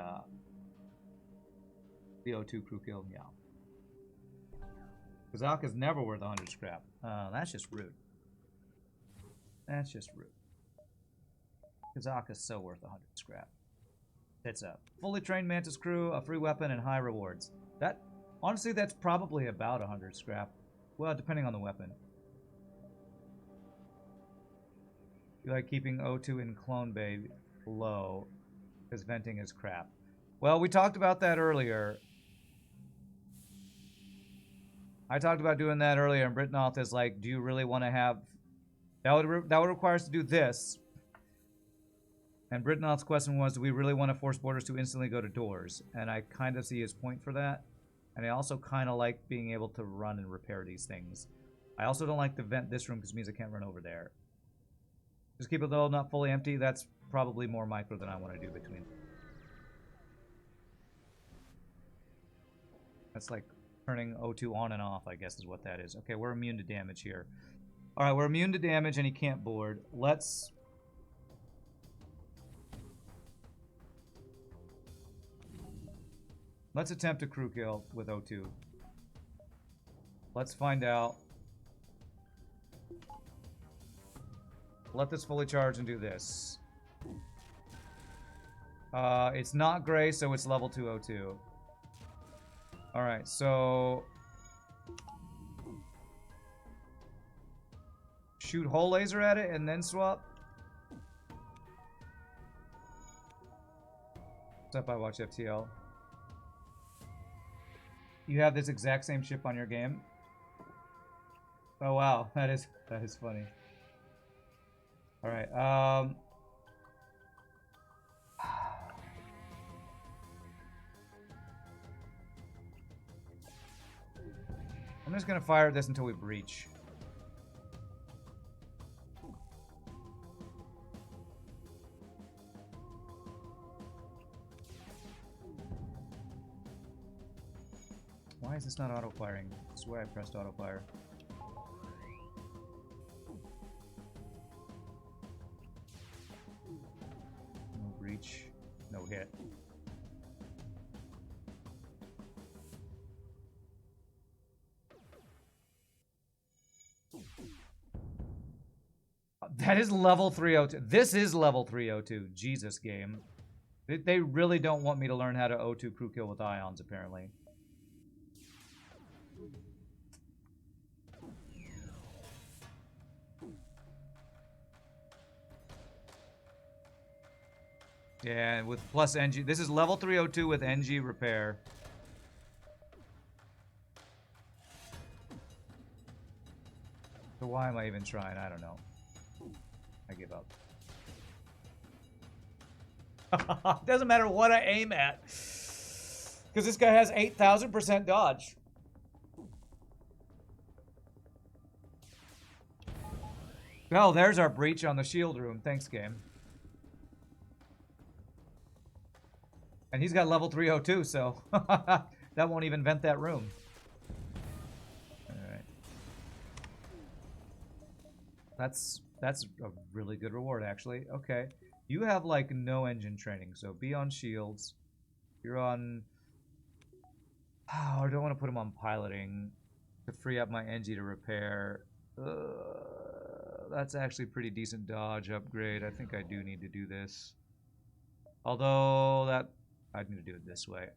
O2 crew kill? Yeah. Kazak is never worth 100 scrap. That's just rude. That's just rude. Kazak is so worth 100 scrap. It's a fully trained Mantis crew, a free weapon, and high rewards. That, honestly, that's probably about 100 scrap. Well, depending on the weapon. You like keeping O2 in Clone Bay low, because venting is crap. Well, we talked about that earlier. I talked about doing that earlier, and Britnoth is like, do you really want to have... That would require us to do this. And Britnoth's question was, do we really want to force boarders to instantly go to doors? And I kind of see his point for that. And I also kind of like being able to run and repair these things. I also don't like to vent this room because it means I can't run over there. Just keep it though not fully empty. That's probably more micro than I want to do between. That's like turning O2 on and off, I guess is what that is. Okay, we're immune to damage here. Alright, we're immune to damage and he can't board. Let's attempt a crew kill with O2. Let's find out. Let this fully charge and do this. It's not gray, so it's level 2 O2. Alright, so... shoot hole laser at it and then swap. What's up, I watch FTL. You have this exact same ship on your game? Oh wow, that is funny. Alright, I'm just gonna fire this until we breach. Why is this not auto-firing? I swear I pressed auto-fire. No breach, no hit. That is level 302. This is level 302. Jesus, game. They really don't want me to learn how to O2 crew kill with ions, apparently. Yeah, with plus NG. This is level 302 with NG repair. So why am I even trying? I don't know. I give up. Doesn't matter what I aim at. Because this guy has 8,000% dodge. Well, there's our breach on the shield room. Thanks, game. And he's got level 302, so that won't even vent that room. Alright. That's a really good reward, actually. Okay. You have, like, no engine training, so be on shields. You're on... Oh, I don't want to put him on piloting to free up my NG to repair. That's actually pretty decent dodge upgrade. I think I do need to do this. Although, that... I'd need to do it this way.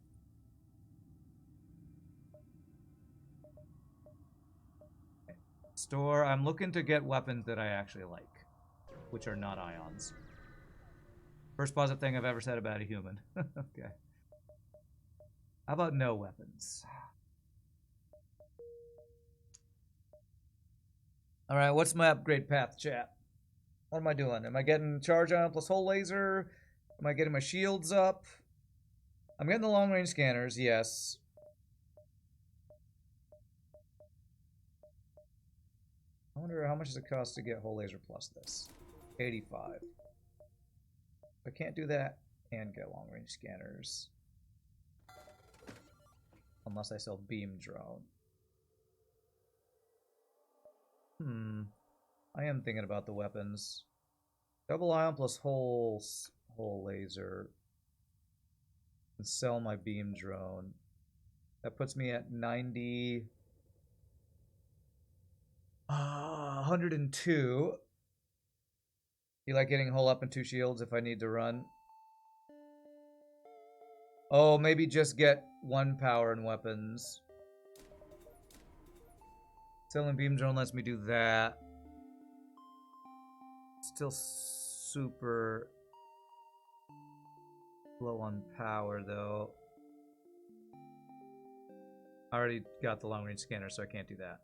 Okay. Store. I'm looking to get weapons that I actually like, which are not ions. First positive thing I've ever said about a human. Okay. How about no weapons? Alright, what's my upgrade path, chat? What am I doing? Am I getting charge ion plus hull laser? Am I getting my shields up? I'm getting the long range scanners, yes. I wonder how much does it cost to get hull laser plus this? 85. I can't do that and get long range scanners. Unless I sell beam drone. I am thinking about the weapons. Double ion plus hull laser. And sell my beam drone. That puts me at 90. 102. You like getting hull up and 2 shields if I need to run? Oh, maybe just get 1 power and weapons. Selling beam drone lets me do that. Still super low on power though. I already got the long range scanner, so I can't do that.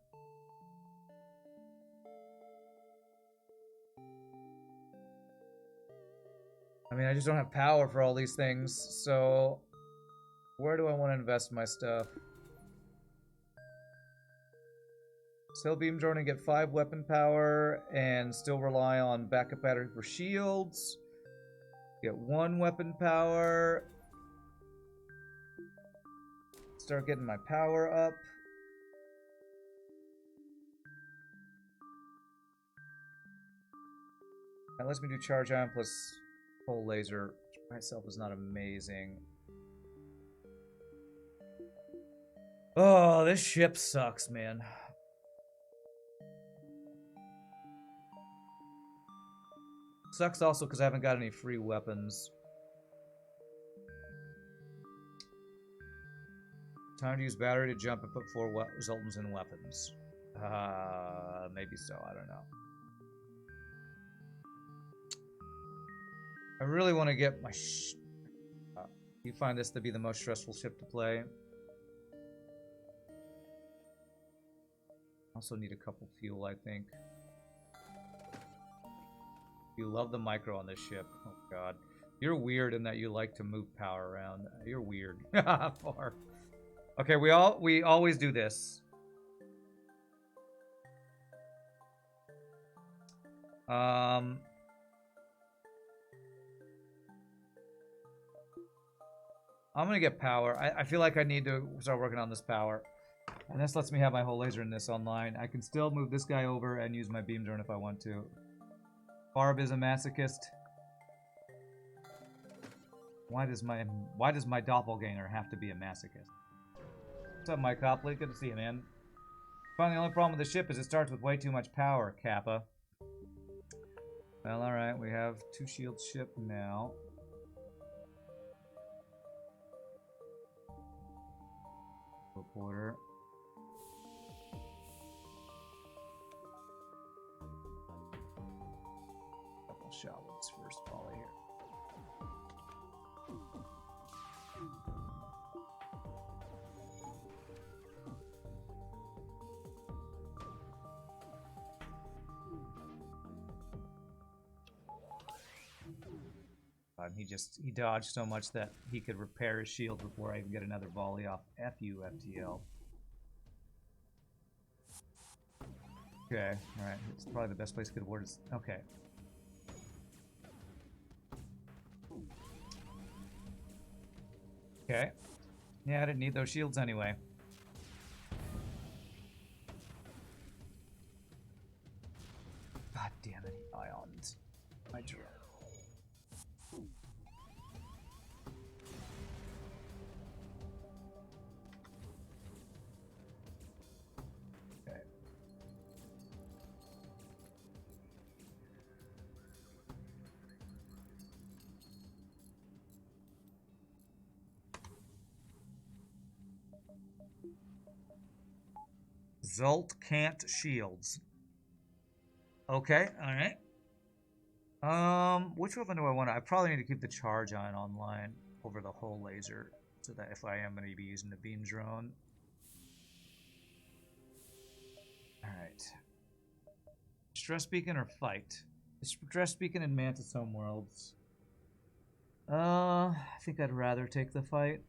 I mean, I just don't have power for all these things, so where do I want to invest my stuff? Sell beam drone and get 5 weapon power and still rely on backup battery for shields. Get 1 weapon power. Start getting my power up. That lets me do charge ion plus full laser, which by itself is not amazing. Oh, this ship sucks, man. Sucks also because I haven't got any free weapons. Time to use battery to jump and put 4 Zoltans in weapons. Maybe so, I don't know. I really want to get my you find this to be the most stressful ship to play. Also need a couple fuel, I think. You love the micro on this ship. Oh god. You're weird in that you like to move power around. You're weird. Far. Okay, we always do this. I'm gonna get power. I feel like I need to start working on this power. And this lets me have my whole laser in this online. I can still move this guy over and use my beam drone if I want to. Barb is a masochist. Why does my doppelganger have to be a masochist? What's up, Mike Copley? Good to see you, man. Finally, the only problem with the ship is it starts with way too much power, Kappa. Well, alright, we have 2 shield ship now. Reporter. Couple shot ones first volley here. He dodged so much that he could repair his shield before I even get another volley off. F you, FTL. Okay, alright. It's probably the best place to get awarded. Okay. Okay. Yeah, I didn't need those shields anyway. God damn it, ions. My drone. Zolt can't shields. Okay, alright. Which weapon do I want? I probably need to keep the charge ion online over the whole laser, so that if I am going to be using the beam drone. Alright. Stress beacon or fight? Stress beacon and Mantis Homeworlds. I think I'd rather take the fight.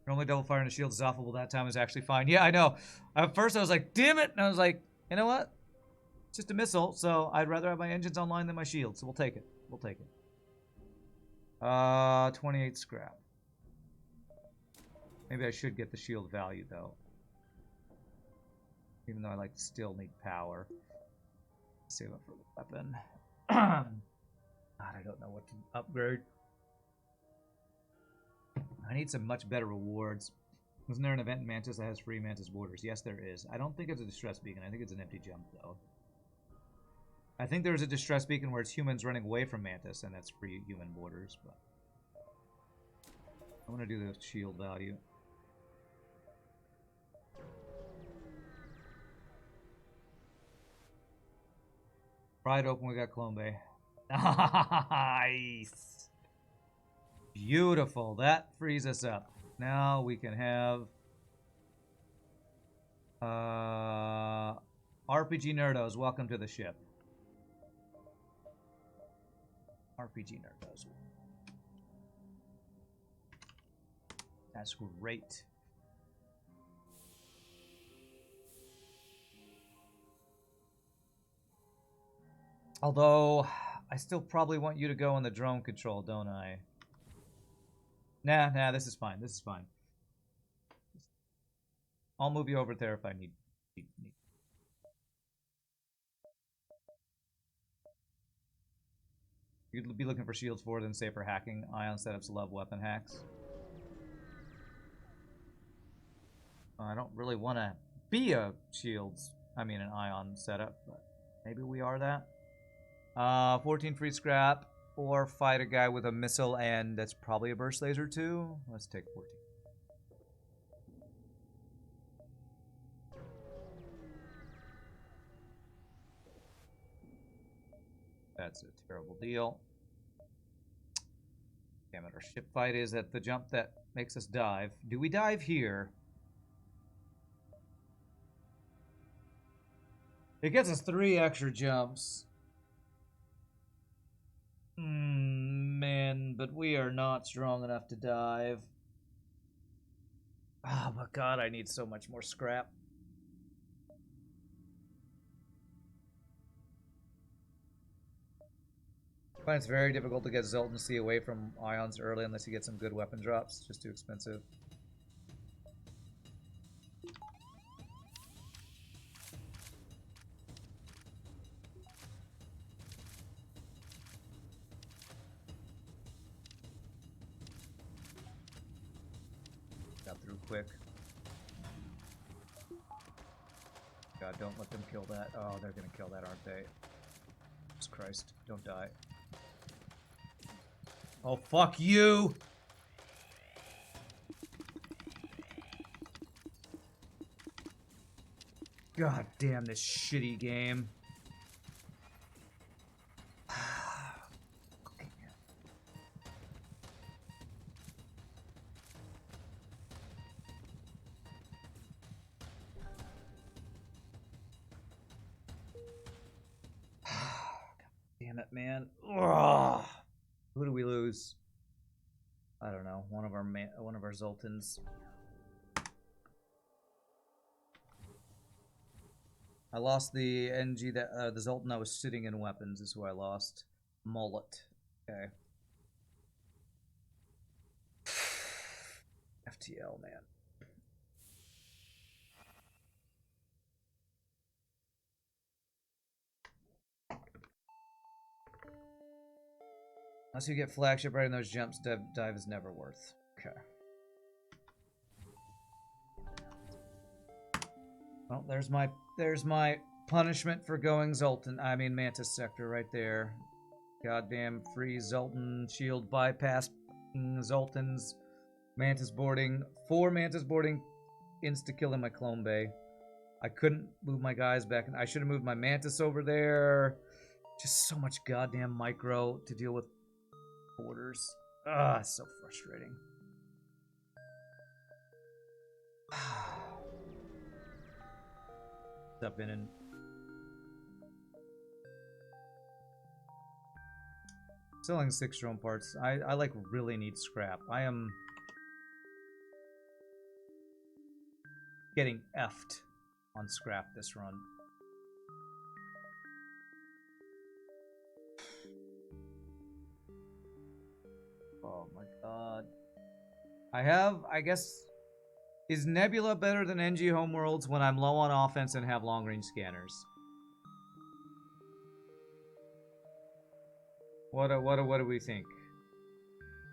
Normally double firing the shield is awful, but that time is actually fine. Yeah, I know. At first I was like, damn it! And I was like, you know what? It's just a missile, so I'd rather have my engines online than my shield, so we'll take it. We'll take it. 28 scrap. Maybe I should get the shield value, though. Even though I like still need power. Save up for the weapon. God, I don't know what to upgrade. I need some much better rewards. Isn't there an event in Mantis that has free Mantis borders? Yes, there is. I don't think it's a distress beacon. I think it's an empty jump, though. I think there's a distress beacon where it's humans running away from Mantis, and that's free human borders, but... I want to do the shield value. Pry it open, we got Clone Bay. Nice! Beautiful. That frees us up. Now we can have... RPG Nerdos, welcome to the ship. RPG Nerdos. That's great. Although, I still probably want you to go on the drone control, don't I? Nah, this is fine. This is fine. I'll move you over there if I need. You'd be looking for shields for than say for hacking. Ion setups love weapon hacks. I don't really want to be a shields, an ion setup, but maybe we are that. 14 free scrap, or fight a guy with a missile, and that's probably a burst laser too. Let's take 14. That's a terrible deal. Damn it, our ship fight is at the jump that makes us dive. Do we dive here? It gets us 3 extra jumps. Man, but we are not strong enough to dive. Oh my god, I need so much more scrap. I find it's very difficult to get Zoltan C away from ions early unless you get some good weapon drops. It's just too expensive. Got through quick. God, don't let them kill that. Oh, they're gonna kill that, aren't they? Jesus Christ, don't die. Oh, fuck you! God damn this shitty game. Damn it, man. Ugh. Who do we lose? I don't know. One of our Zoltans. I lost the NG that the Zoltan I was sitting in weapons is who I lost. Mullet. Okay. FTL, man. Unless you get flagship right in those jumps, dive is never worth. Okay. Well, there's my punishment for going Zoltan. Mantis sector right there. Goddamn free Zoltan shield bypass Zoltans. Mantis boarding. 4 Mantis boarding. Insta killing my Clone Bay. I couldn't move my guys back. I should have moved my Mantis over there. Just so much goddamn micro to deal with. Borders. Ah, it's so frustrating. Step in and selling 6 drone parts. I like really need scrap. I am getting effed on scrap this run. Oh my god. I guess, is Nebula better than NG Homeworlds when I'm low on offense and have long-range scanners? What do we think?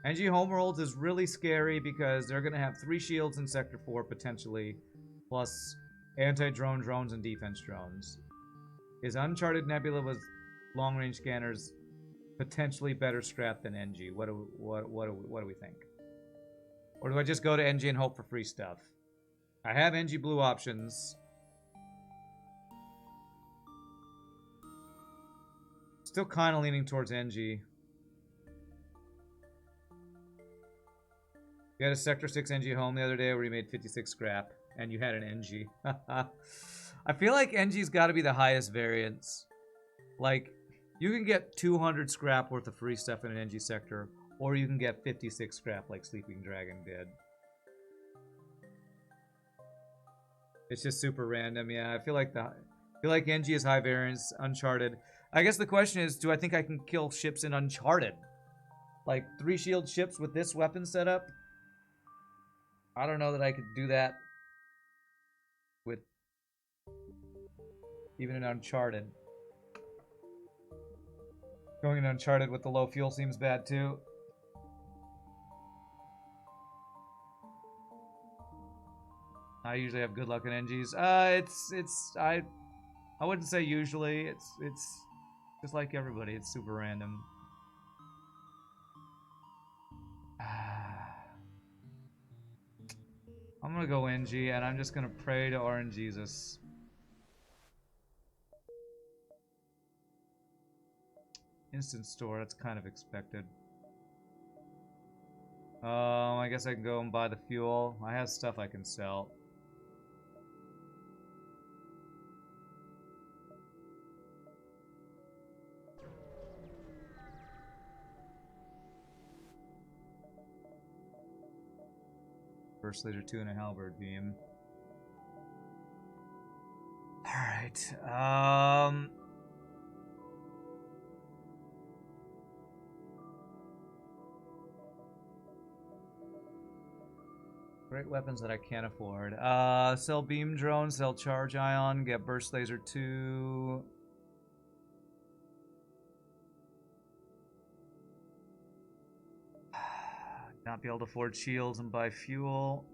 NG Homeworlds is really scary because they're gonna have 3 shields in Sector 4 potentially, plus anti-drone drones and defense drones. Is Uncharted Nebula with long-range scanners potentially better scrap than NG? What do we think? Or do I just go to NG and hope for free stuff? I have NG blue options. Still kind of leaning towards NG. You had a Sector 6 NG home the other day where you made 56 scrap, and you had an NG. I feel like NG's got to be the highest variance. Like, you can get 200 scrap worth of free stuff in an NG sector, or you can get 56 scrap like Sleeping Dragon did. It's just super random, yeah. I feel like NG is high variance, Uncharted. I guess the question is, do I think I can kill ships in Uncharted? Like 3 shield ships with this weapon setup? I don't know that I could do that with even in Uncharted. Going in Uncharted with the low fuel seems bad too. I usually have good luck in NGs. I wouldn't say usually. It's just like everybody. It's super random. I'm gonna go NG, and I'm just gonna pray to RNGesus. Instant store, that's kind of expected. I guess I can go and buy the fuel. I have stuff I can sell. Burst laser 2 and a halberd beam. Alright, great weapons that I can't afford. Sell beam drone, sell charge ion, get burst laser 2. Not be able to afford shields and buy fuel.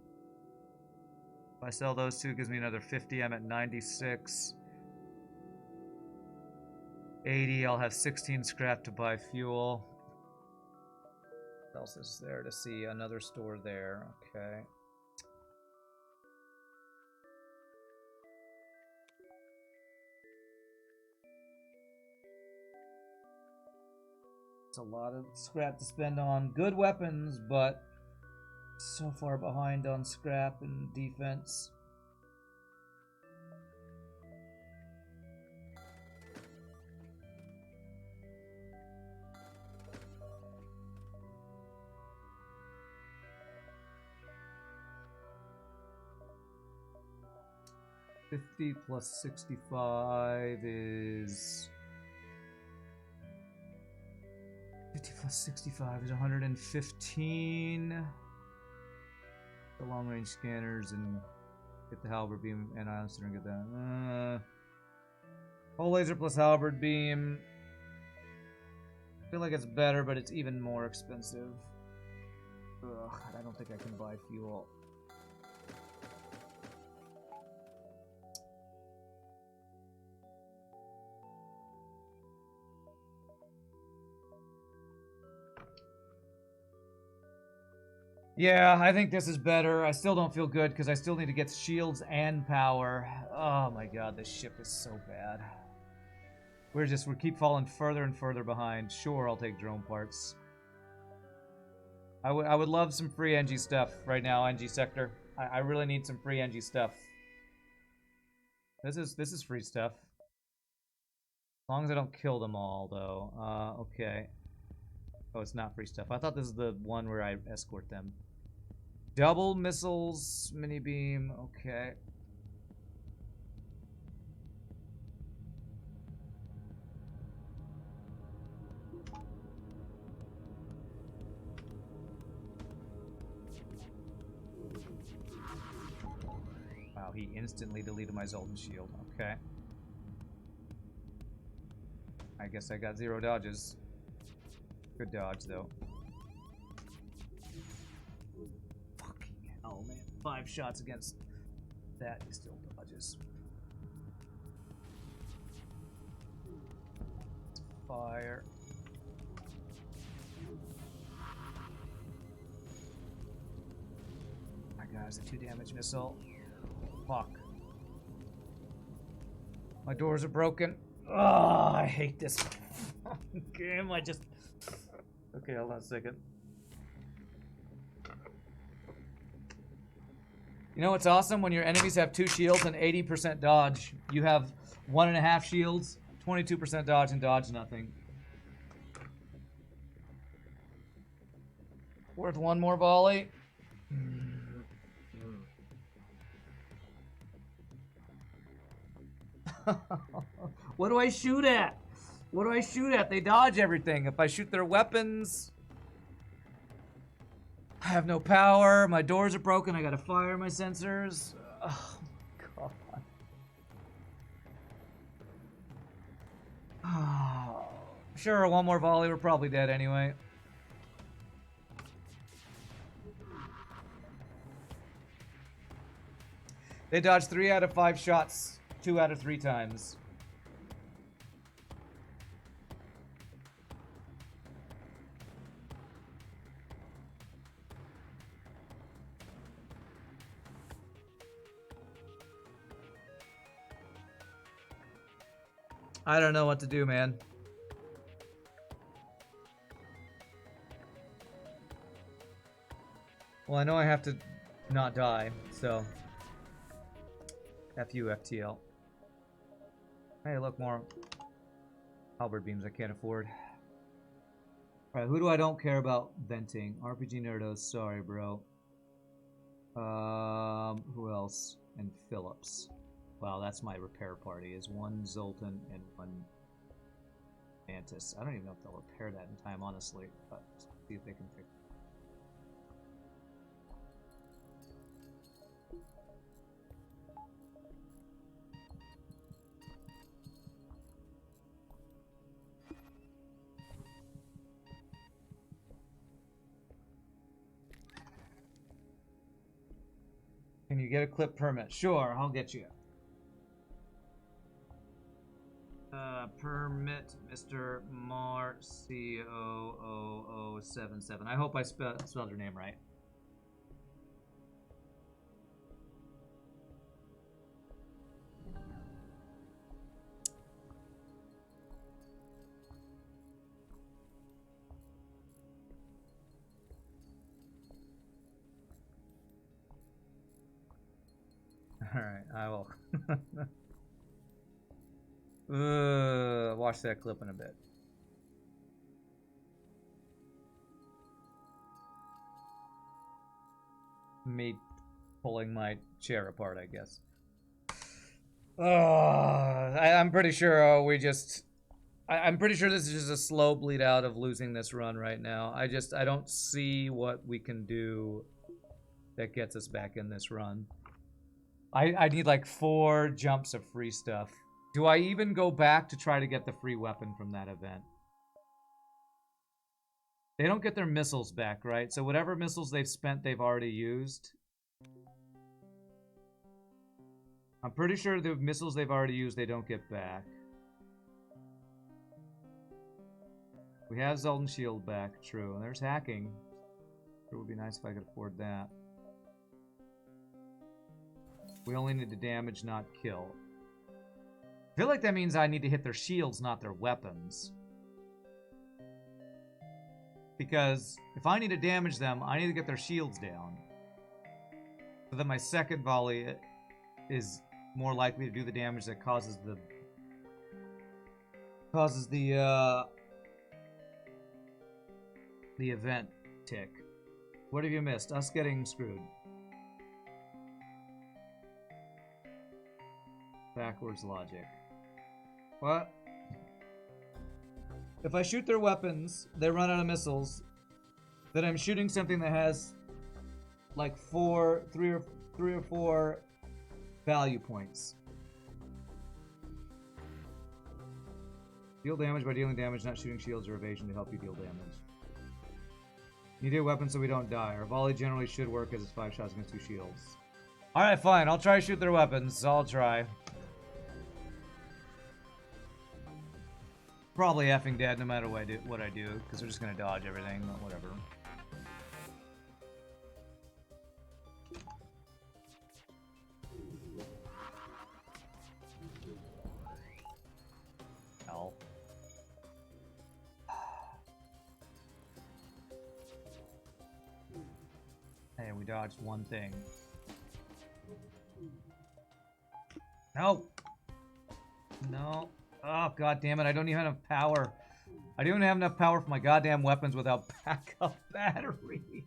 If I sell those two, it gives me another 50. I'm at 96. 80. I'll have 16 scrap to buy fuel. What else is there to see? Another store there. Okay. It's a lot of scrap to spend on good weapons, but so far behind on scrap and defense. $50 plus 65 is 50 plus 65 is 115. The long range scanners and get the halberd beam and ionister and get that. Whole laser plus halberd beam. I feel like it's better, but it's even more expensive. Ugh, I don't think I can buy fuel. Yeah, I think this is better. I still don't feel good because I still need to get shields and power. Oh my god, this ship is so bad. We keep falling further and further behind. Sure, I'll take drone parts. I would love some free NG stuff right now, NG sector. I really need some free NG stuff. This is free stuff. As long as I don't kill them all, though. Okay. Oh, it's not free stuff. I thought this is the one where I escort them. Double missiles, mini beam. Okay. Wow, he instantly deleted my Zoltan shield. Okay. I guess I got 0 dodges. Good dodge, though. Fucking hell, man. 5 shots against that, he still dodges. Fire. My god, it's a 2 damage missile. Fuck. My doors are broken. Oh, I hate this game. I just... Okay, hold on a second. You know what's awesome? When your enemies have 2 shields and 80% dodge, you have 1.5 shields, 22% dodge, and dodge nothing. Worth one more volley. What do I shoot at? What do I shoot at? They dodge everything. If I shoot their weapons, I have no power. My doors are broken. I gotta fire my sensors. Oh, God. Oh. Sure, one more volley. We're probably dead anyway. They dodged 3 out of 5 shots 2 out of 3 times. I don't know what to do, man. Well, I know I have to not die, so... F you, FTL. Hey, look, more halberd beams I can't afford. Alright, who do I don't care about venting? RPG Nerdos, sorry, bro. Who else? And Phillips. Wow, that's my repair party, is 1 Zoltan and 1 Mantis. I don't even know if they'll repair that in time, honestly, but see if they can fix it. Can you get a clip permit? Sure, I'll get you. Permit, Mr. Mar-C-O-O-O-77. I hope I spelled your name right. Alright, I will. Watch that clip in a bit. Me pulling my chair apart, I guess. I'm pretty sure we just... I'm pretty sure this is just a slow bleed out of losing this run right now. I don't see what we can do that gets us back in this run. I need like 4 jumps of free stuff. Do I even go back to try to get the free weapon from that event? They don't get their missiles back, right? So whatever missiles they've spent, they've already used. I'm pretty sure the missiles they've already used, they don't get back. We have Zoltan Shield back, true. And there's hacking. It would be nice if I could afford that. We only need to damage, not kill. I feel like that means I need to hit their shields, not their weapons. Because if I need to damage them, I need to get their shields down. So that my second volley is more likely to do the damage that causes the event tick. What have you missed? Us getting screwed. Backwards logic. What? If I shoot their weapons, they run out of missiles, then I'm shooting something that has like 3 or 4 value points. Deal damage by dealing damage, not shooting shields or evasion to help you deal damage. Need a weapon so we don't die. Our volley generally should work as it's 5 shots against 2 shields. Alright, fine. I'll try to shoot their weapons. I'll try. Probably effing dead no matter what I do, because they're just gonna dodge everything, but whatever. dodged one thing. No! No. Oh, god damn it. I don't even have enough power. I don't even have enough power for my goddamn weapons without backup battery.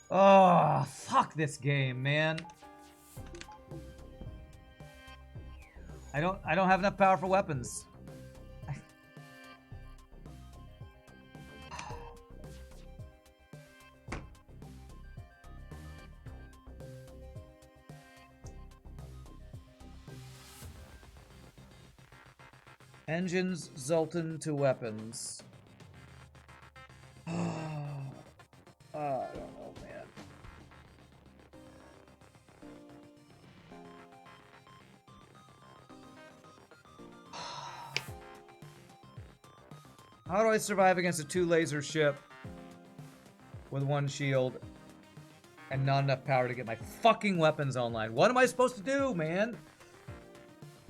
Oh, fuck this game, man. I don't have enough power for weapons. Engines, Zoltan to weapons. I don't know, man. How do I survive against a 2-laser ship with 1 shield and not enough power to get my fucking weapons online? What am I supposed to do, man?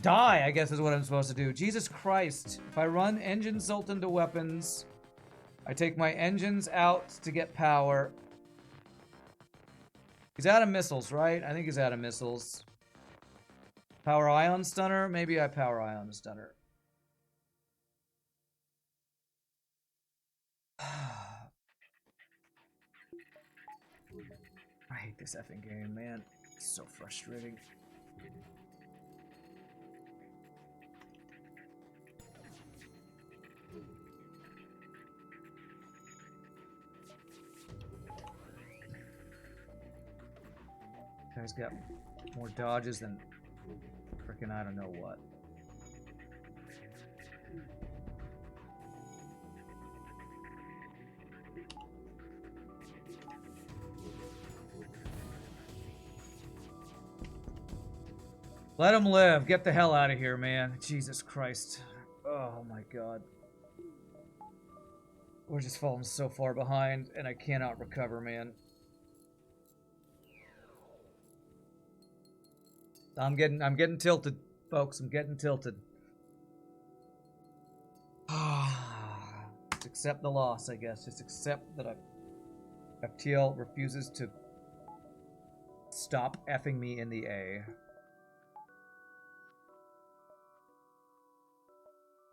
Die, I guess is what I'm supposed to do. Jesus Christ. If I run engine Zoltan to weapons, I take my engines out to get power. He's out of missiles, right? I think he's out of missiles. Power ion stunner? Maybe I power ion stunner. I hate this effing game, man. It's so frustrating. Guy's got more dodges than frickin' I don't know what. Let him live. Get the hell out of here, man. Jesus Christ. Oh my god. We're just falling so far behind, and I cannot recover, man. I'm getting tilted, folks. I'm getting tilted. Just accept the loss, I guess. Just accept that FTL refuses to stop effing me in the A.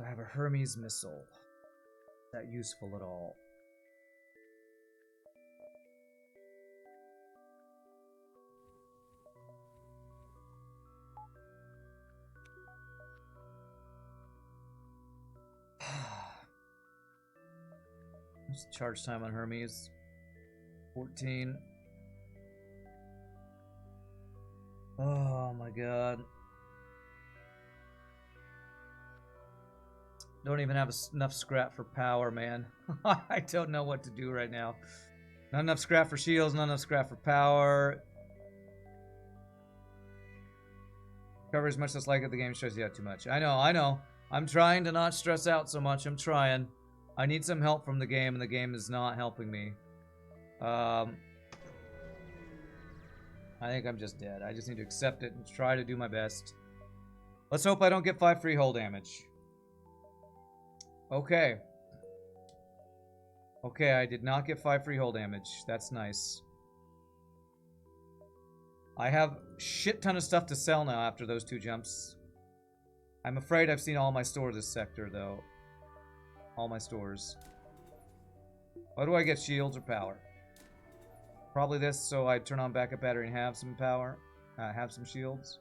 I have a Hermes missile. Is that useful at all? What's the charge time on Hermes? 14. Oh my god. Don't even have enough scrap for power, man. I don't know what to do right now. Not enough scrap for shields, not enough scrap for power. Cover as much as like it, the game stresses you out too much. I know. I'm trying to not stress out so much. I'm trying. I need some help from the game, and the game is not helping me. I think I'm just dead. I just need to accept it and try to do my best. Let's hope I don't get 5 free hull damage. Okay. Okay, I did not get 5 free hull damage. That's nice. I have a shit ton of stuff to sell now after those 2 jumps. I'm afraid I've seen all my stores this sector, though. All my stores. What do I get, shields or power? Probably this, so I turn on backup battery and have some power. Have some shields.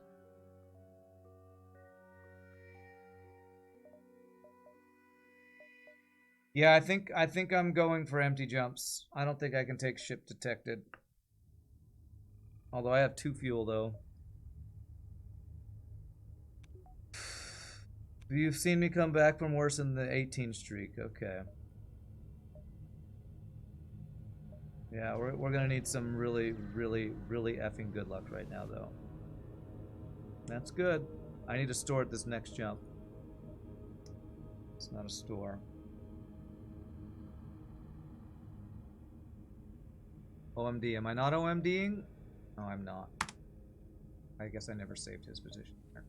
Yeah, I think I'm going for empty jumps. I don't think I can take ship detected. Although I have 2 fuel, though. You've seen me come back from worse than the 18 streak. Okay. Yeah, we're gonna need some really effing good luck right now, though. That's good. I need to store at this next jump. It's not a store. OMD. Am I not OMDing? No, I'm not. I guess I never saved his position there.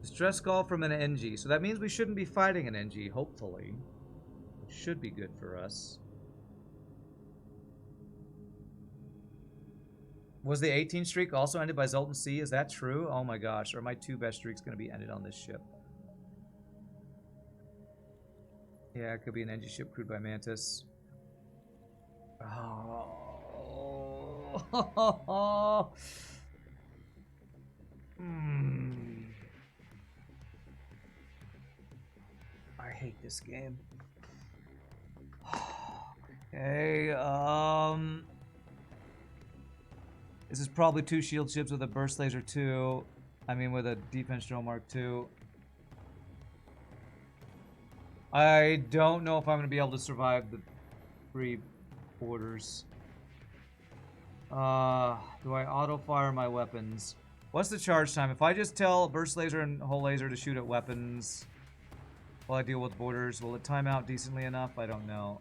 Distress call from an NG. So that means we shouldn't be fighting an NG, hopefully. It should be good for us. Was the 18 streak also ended by Zoltan C? Is that true? Oh my gosh. Are my 2 best streaks going to be ended on this ship? Yeah, it could be an NG ship crewed by Mantis. Oh. I hate this game. Okay, this is probably 2 shield ships with a burst laser 2. I mean, with a defense drone mark 2. I don't know if I'm going to be able to survive the 3 borders. Do I auto fire my weapons? What's the charge time? If I just tell burst laser and hull laser to shoot at weapons while I deal with borders, will it time out decently enough? I don't know.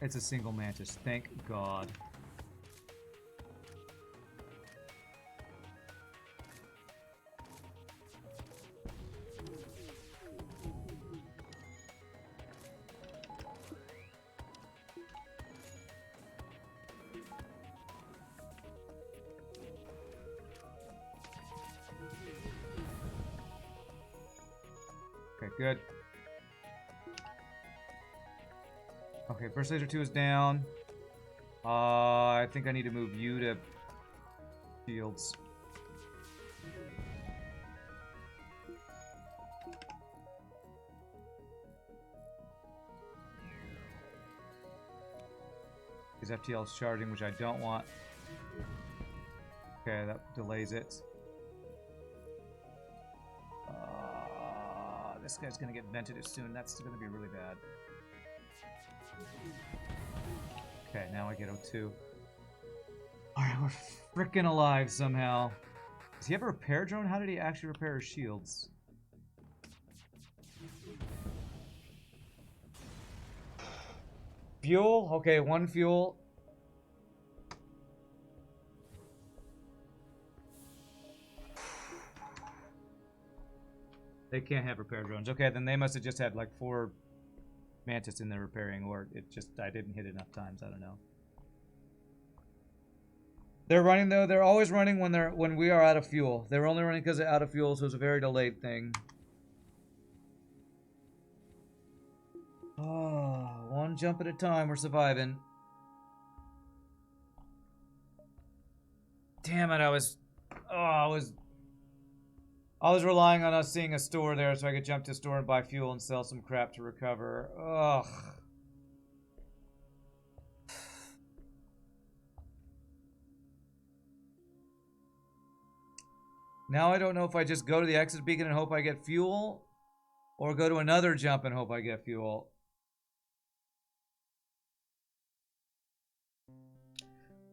It's a single Mantis, thank God. Okay, good. Okay, burst laser 2 is down. I think I need to move you to fields. His FTL is charging, which I don't want. Okay, that delays it. This guy's gonna get vented soon. That's gonna be really bad. Okay, now I get O2. Alright, we're freaking alive somehow. Does he have a repair drone? How did he actually repair his shields? Fuel? Okay, 1 fuel. They can't have repair drones. Okay, then they must have just had like 4 Mantis in there repairing, or it just, I didn't hit enough times. I don't know. They're running though. They're always running when we are out of fuel. They're only running because they're out of fuel, so it's a very delayed thing. Oh, 1 jump at a time. We're surviving. Damn it! I was relying on us seeing a store there so I could jump to a store and buy fuel and sell some crap to recover. Ugh. Now I don't know if I just go to the exit beacon and hope I get fuel, or go to another jump and hope I get fuel.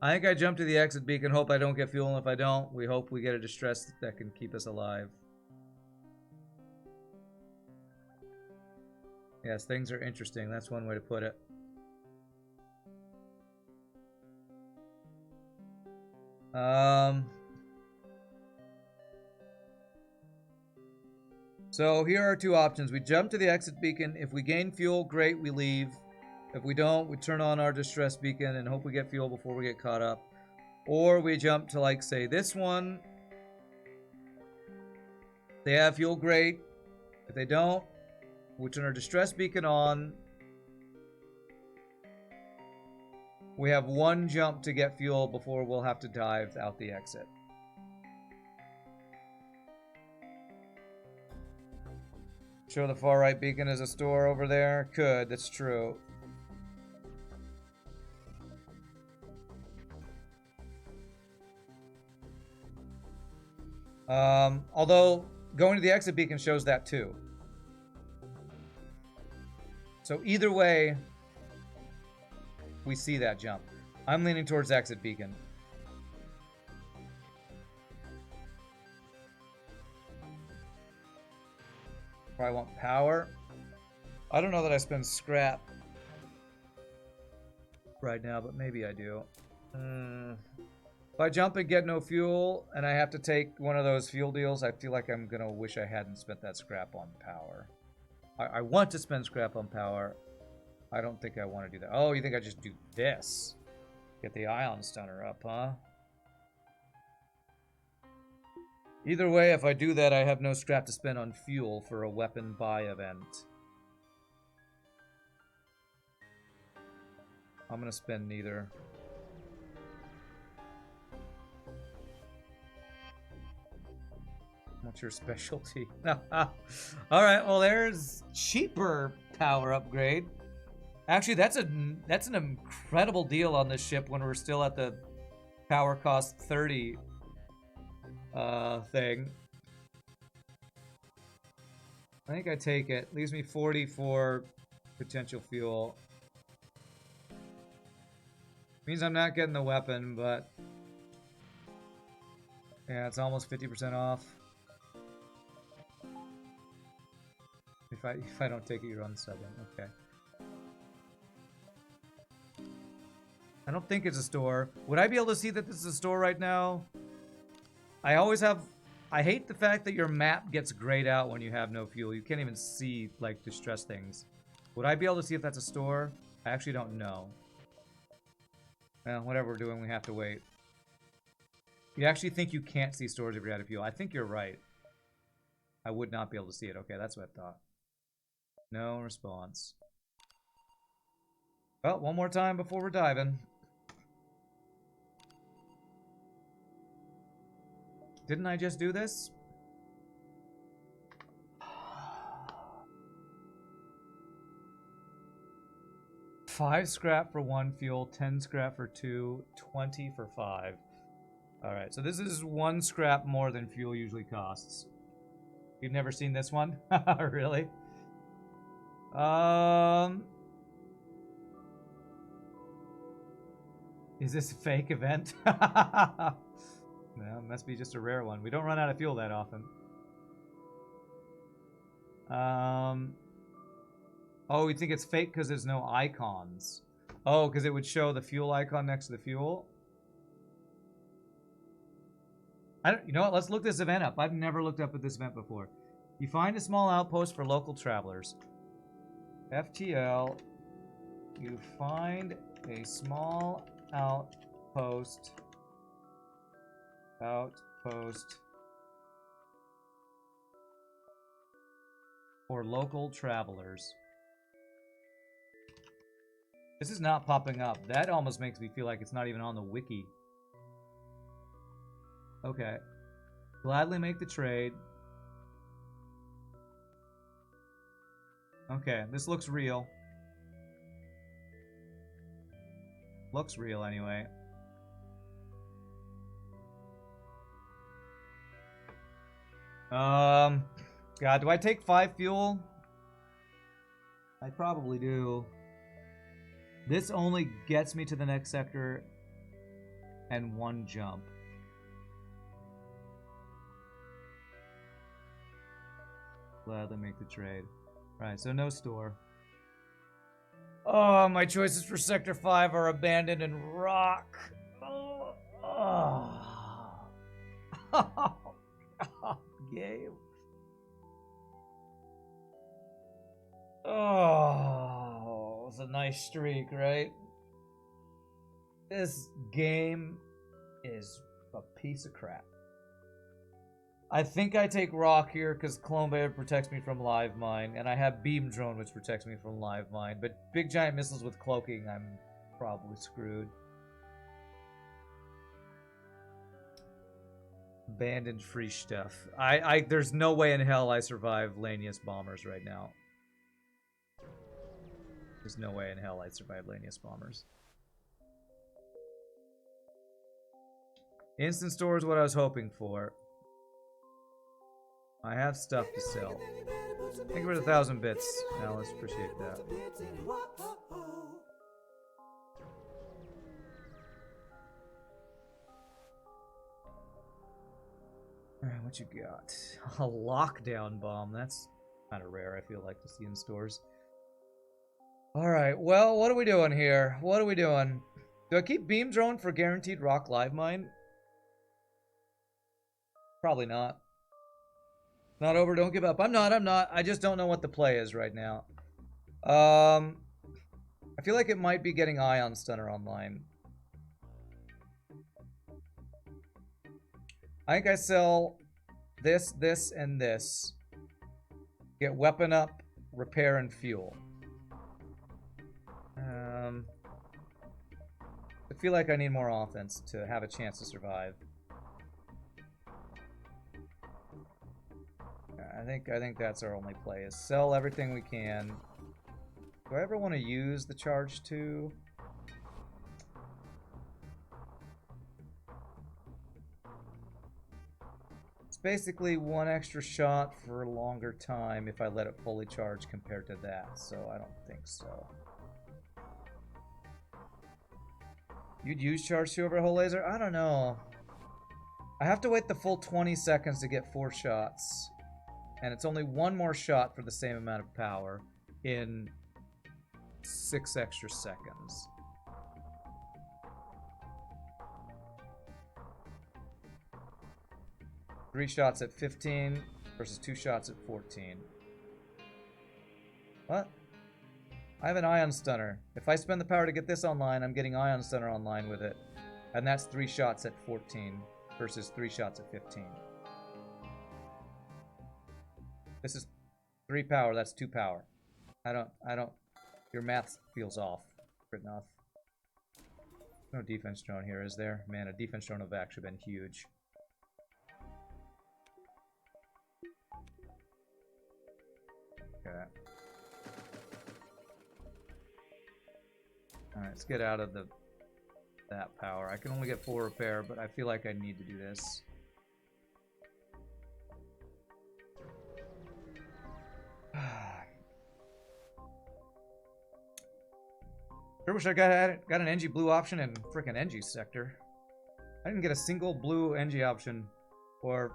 I think I jump to the exit beacon, hope I don't get fuel, and if I don't, we hope we get a distress that can keep us alive. Yes, things are interesting. That's one way to put it. So here are 2 options. We jump to the exit beacon. If we gain fuel, great, we leave. If we don't, we turn on our distress beacon and hope we get fuel before we get caught up. Or we jump to, like, say, this one. If they have fuel, great. If they don't, we turn our distress beacon on. We have 1 jump to get fuel before we'll have to dive out the exit. Show the far right beacon as a store over there. Could, that's true. Although going to the exit beacon shows that too. So either way, we see that jump. I'm leaning towards exit beacon. Probably want power. I don't know that I spend scrap. right now, but maybe I do. If I jump and get no fuel, and I have to take one of those fuel deals, I feel like I'm gonna wish I hadn't spent that scrap on power. I want to spend scrap on power. I don't think I want to do that. Oh, you think I just do this? Get the ion stunner up, huh? Either way, if I do that, I have no scrap to spend on fuel for a weapon buy event. I'm gonna spend neither. What's your specialty? Alright, well there's cheaper power upgrade. Actually, that's an incredible deal on this ship when we're still at the power cost 30 thing. I think I take it. Leaves me 40 for potential fuel. Means I'm not getting the weapon, but yeah, it's almost 50% off. If I don't take it, you're on the sub. Okay. I don't think it's a store. Would I be able to see that this is a store right now? I always have... I hate the fact that your map gets grayed out when you have no fuel. You can't even see, like, distress things. Would I be able to see if that's a store? I actually don't know. Well, whatever we're doing, we have to wait. You actually think you can't see stores if you're out of fuel? I think you're right. I would not be able to see it. Okay, that's what I thought. No response. Well, one more time before we're diving. Didn't I just do this? Five scrap for 1 fuel, 10 scrap for 2, 20 for 5. Alright, so this is 1 scrap more than fuel usually costs. You've never seen this one? Really? Is this a fake event? Well, it must be just a rare one. We don't run out of fuel that often. Oh, you think it's fake because there's no icons. Oh, because it would show the fuel icon next to the fuel? You know what? Let's look this event up. I've never looked up at this event before. You find a small outpost for local travelers. FTL. You find a small outpost. For local travelers. This is not popping up. That almost makes me feel like it's not even on the wiki. Okay. Gladly make the trade. Okay, this looks real. Looks real anyway. God, do I take 5 fuel? I probably do. This only gets me to the next sector and 1 jump. Gladly make the trade. Right, so no store. Oh, my choices for Sector 5 are Abandoned and Rock. Oh, game. Oh, it's a nice streak, right? This game is a piece of crap. I think I take Rock here because Clone Bear protects me from Live Mine, and I have Beam Drone which protects me from Live Mine, but Big Giant Missiles with Cloaking, I'm probably screwed. Abandoned free stuff. There's no way in hell I survive Lanius Bombers right now. There's no way in hell I'd survive Lanius Bombers. Instant store is what I was hoping for. I have stuff to sell. Thank you for the 1,000 bits, Alice. Appreciate that. Alright, what you got? A lockdown bomb. That's kind of rare, I feel like, to see in stores. Alright, well, what are we doing here? What are we doing? Do I keep beam drone for guaranteed rock live mine? Probably not. Not over, don't give up. I'm not. I just don't know what the play is right now. I feel like it might be getting Ion Stunner online. I think I sell this, and this. Get weapon up, repair, and fuel. I feel like I need more offense to have a chance to survive. I think that's our only play, is sell everything we can. Do I ever want to use the charge 2? It's basically 1 extra shot for a longer time if I let it fully charge compared to that, so I don't think so. You'd use charge 2 over a whole laser? I don't know. I have to wait the full 20 seconds to get 4 shots. And it's only 1 more shot for the same amount of power in 6 extra seconds. Three shots at 15 versus 2 shots at 14. What? I have an Ion Stunner. If I spend the power to get this online, I'm getting Ion Stunner online with it. And that's 3 shots at 14 versus 3 shots at 15. This is 3 power, that's 2 power. I don't, your math feels off. Good enough. No defense drone here, is there? Man, a defense drone would have actually been huge. Okay. Alright, let's get out of that power. I can only get 4 repair, but I feel like I need to do this. Sure wish I got an NG blue option in frickin' NG sector. I didn't get a single blue NG option, or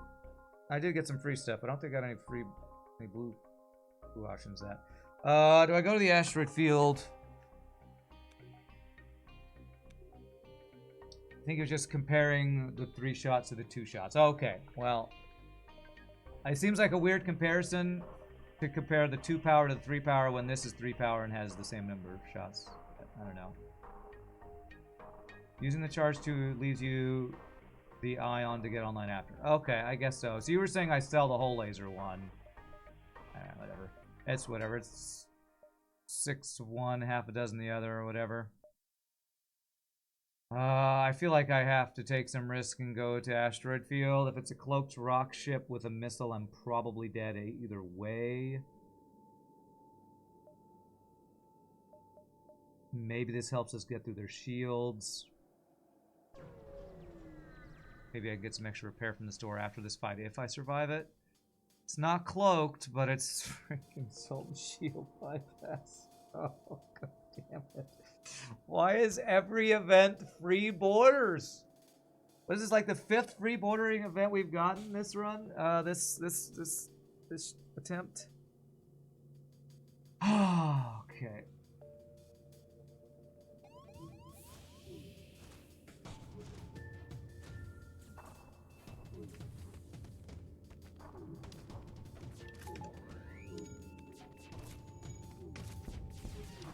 I did get some free stuff. I don't think I got any blue options. That. Do I go to the asteroid field? I think it was just comparing the 3 shots to the 2 shots. Okay, well, it seems like a weird comparison to compare the 2 power to the 3 power when this is 3 power and has the same number of shots. I don't know. Using the charge 2 leaves you the ion to get online after. Okay, I guess so. So you were saying I sell the whole laser one. Whatever. It's whatever. It's 6 of one, half a dozen the other, or whatever. I feel like I have to take some risk and go to asteroid field. If it's a cloaked rock ship with a missile, I'm probably dead either way. Maybe this helps us get through their shields. Maybe I can get some extra repair from the store after this fight if I survive it. It's not cloaked, but it's freaking Zoltan shield bypass. Oh, god damn it. Why is every event free borders? What is this, like the 5th free bordering event we've gotten this run? This attempt? Okay.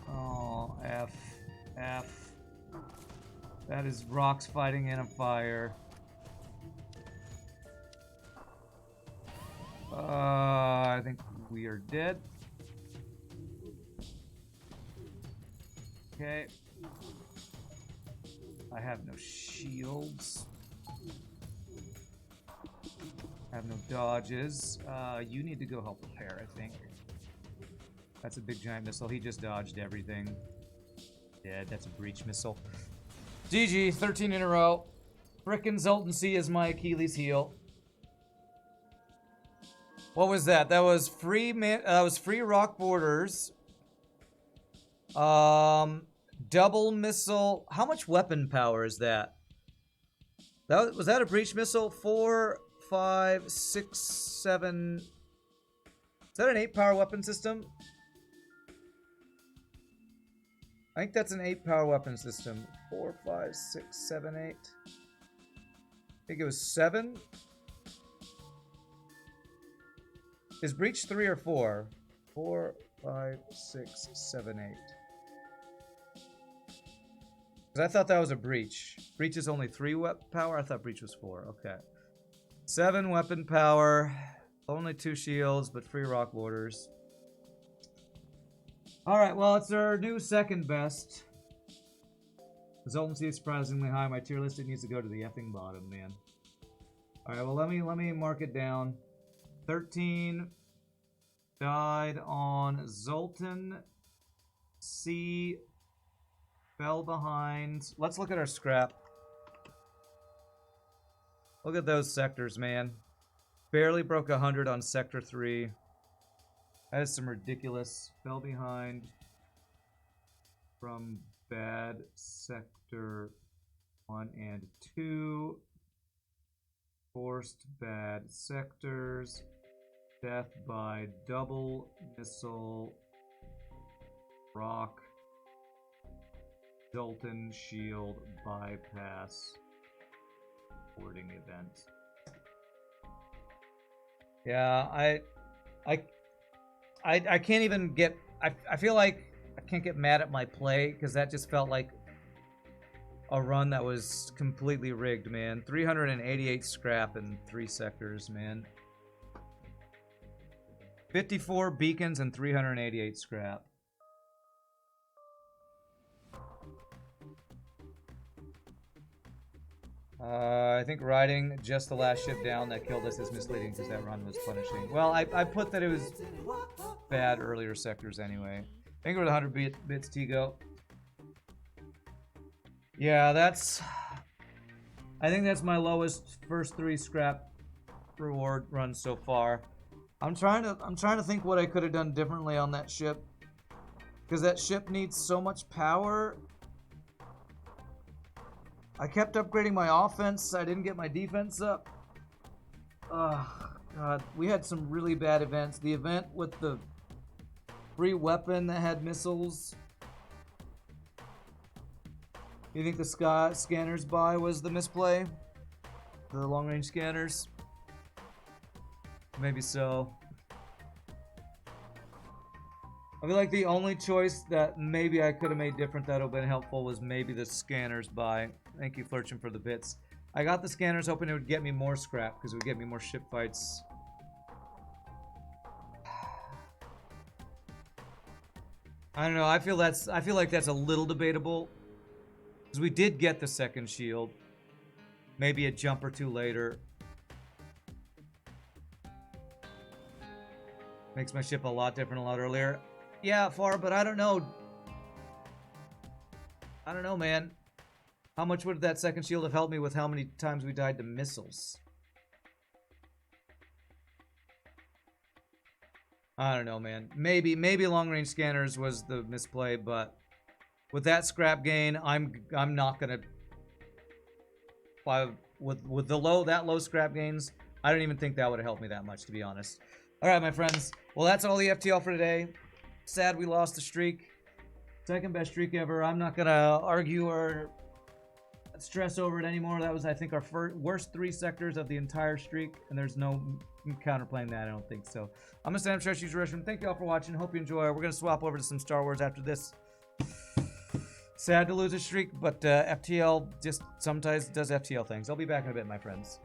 Oh, F. That is rocks fighting in a fire. I think we are dead. Okay. I have no shields. I have no dodges. You need to go help repair, I think. That's a big giant missile. He just dodged everything. Dead. That's a breach missile. GG. 13 in a row. Frickin' Zoltan C is my Achilles heel. What was that? That was free free rock borders. Double missile. How much weapon power is that? Was that a breach missile? 4, 5, 6, 7. Is that an 8 power weapon system? I think that's an 8 power weapon system. 4, 5, 6, 7, 8. I think it was 7. Is breach 3 or 4? 4, 5, 6, 7, 8. Because I thought that was a breach. Breach is only 3 weapon power? I thought breach was 4. Okay. 7 weapon power. Only 2 shields, but free rock borders. Alright, well, it's our new second best. The Zoltan C is surprisingly high. My tier list, it needs to go to the effing bottom, man. Alright, well, let me mark it down. 13 died on Zoltan C. Fell behind. Let's look at our scrap. Look at those sectors, man. Barely broke 100 on Sector 3. That is some ridiculous. Fell behind from bad Sector 1 and 2. Forced bad sectors. Death by double missile. Rock. Zoltan shield bypass. Boarding event. Yeah, I can't even get... I feel like I can't get mad at my play, because that just felt like a run that was completely rigged, man. 388 scrap in 3 sectors, man. 54 beacons and 388 scrap. I think riding just the last ship down that killed us is misleading because that run was punishing. Well, I put that it was bad earlier sectors anyway. I think it was 100 bits Tigo. Yeah, that's... I think that's my lowest first 3 scrap reward runs so far. I'm trying to think what I could have done differently on that ship. Because that ship needs so much power. I kept upgrading my offense. I didn't get my defense up. Oh, God. We had some really bad events. The event with the free weapon that had missiles. You think the scanners buy was the misplay? The long-range scanners? Maybe so. I feel like the only choice that maybe I could have made different that would have been helpful was maybe the scanners buy. Thank you, Flurchin, for the bits. I got the scanners hoping it would get me more scrap because it would get me more ship fights. I don't know. I feel like that's a little debatable because we did get the second shield. Maybe a jump or 2 later. Makes my ship a lot different a lot earlier. Yeah, far, but I don't know. I don't know, man. How much would that second shield have helped me with how many times we died to missiles? I don't know, man. Maybe long-range scanners was the misplay, but with that scrap gain, I'm not gonna. With the low scrap gains, I don't even think that would have helped me that much, to be honest. All right, my friends. Well, that's all the FTL for today. Sad we lost the streak. Second best streak ever. I'm not gonna argue or stress over it anymore. That was, I think, our worst 3 sectors of the entire streak, and there's no counterplaying that. I don't think so. I'm gonna stand up, stretch, use your restroom. Thank you all for watching. Hope you enjoy. We're gonna swap over to some Star Wars after this. Sad to lose a streak, but FTL just sometimes does FTL things. I'll be back in a bit, my friends.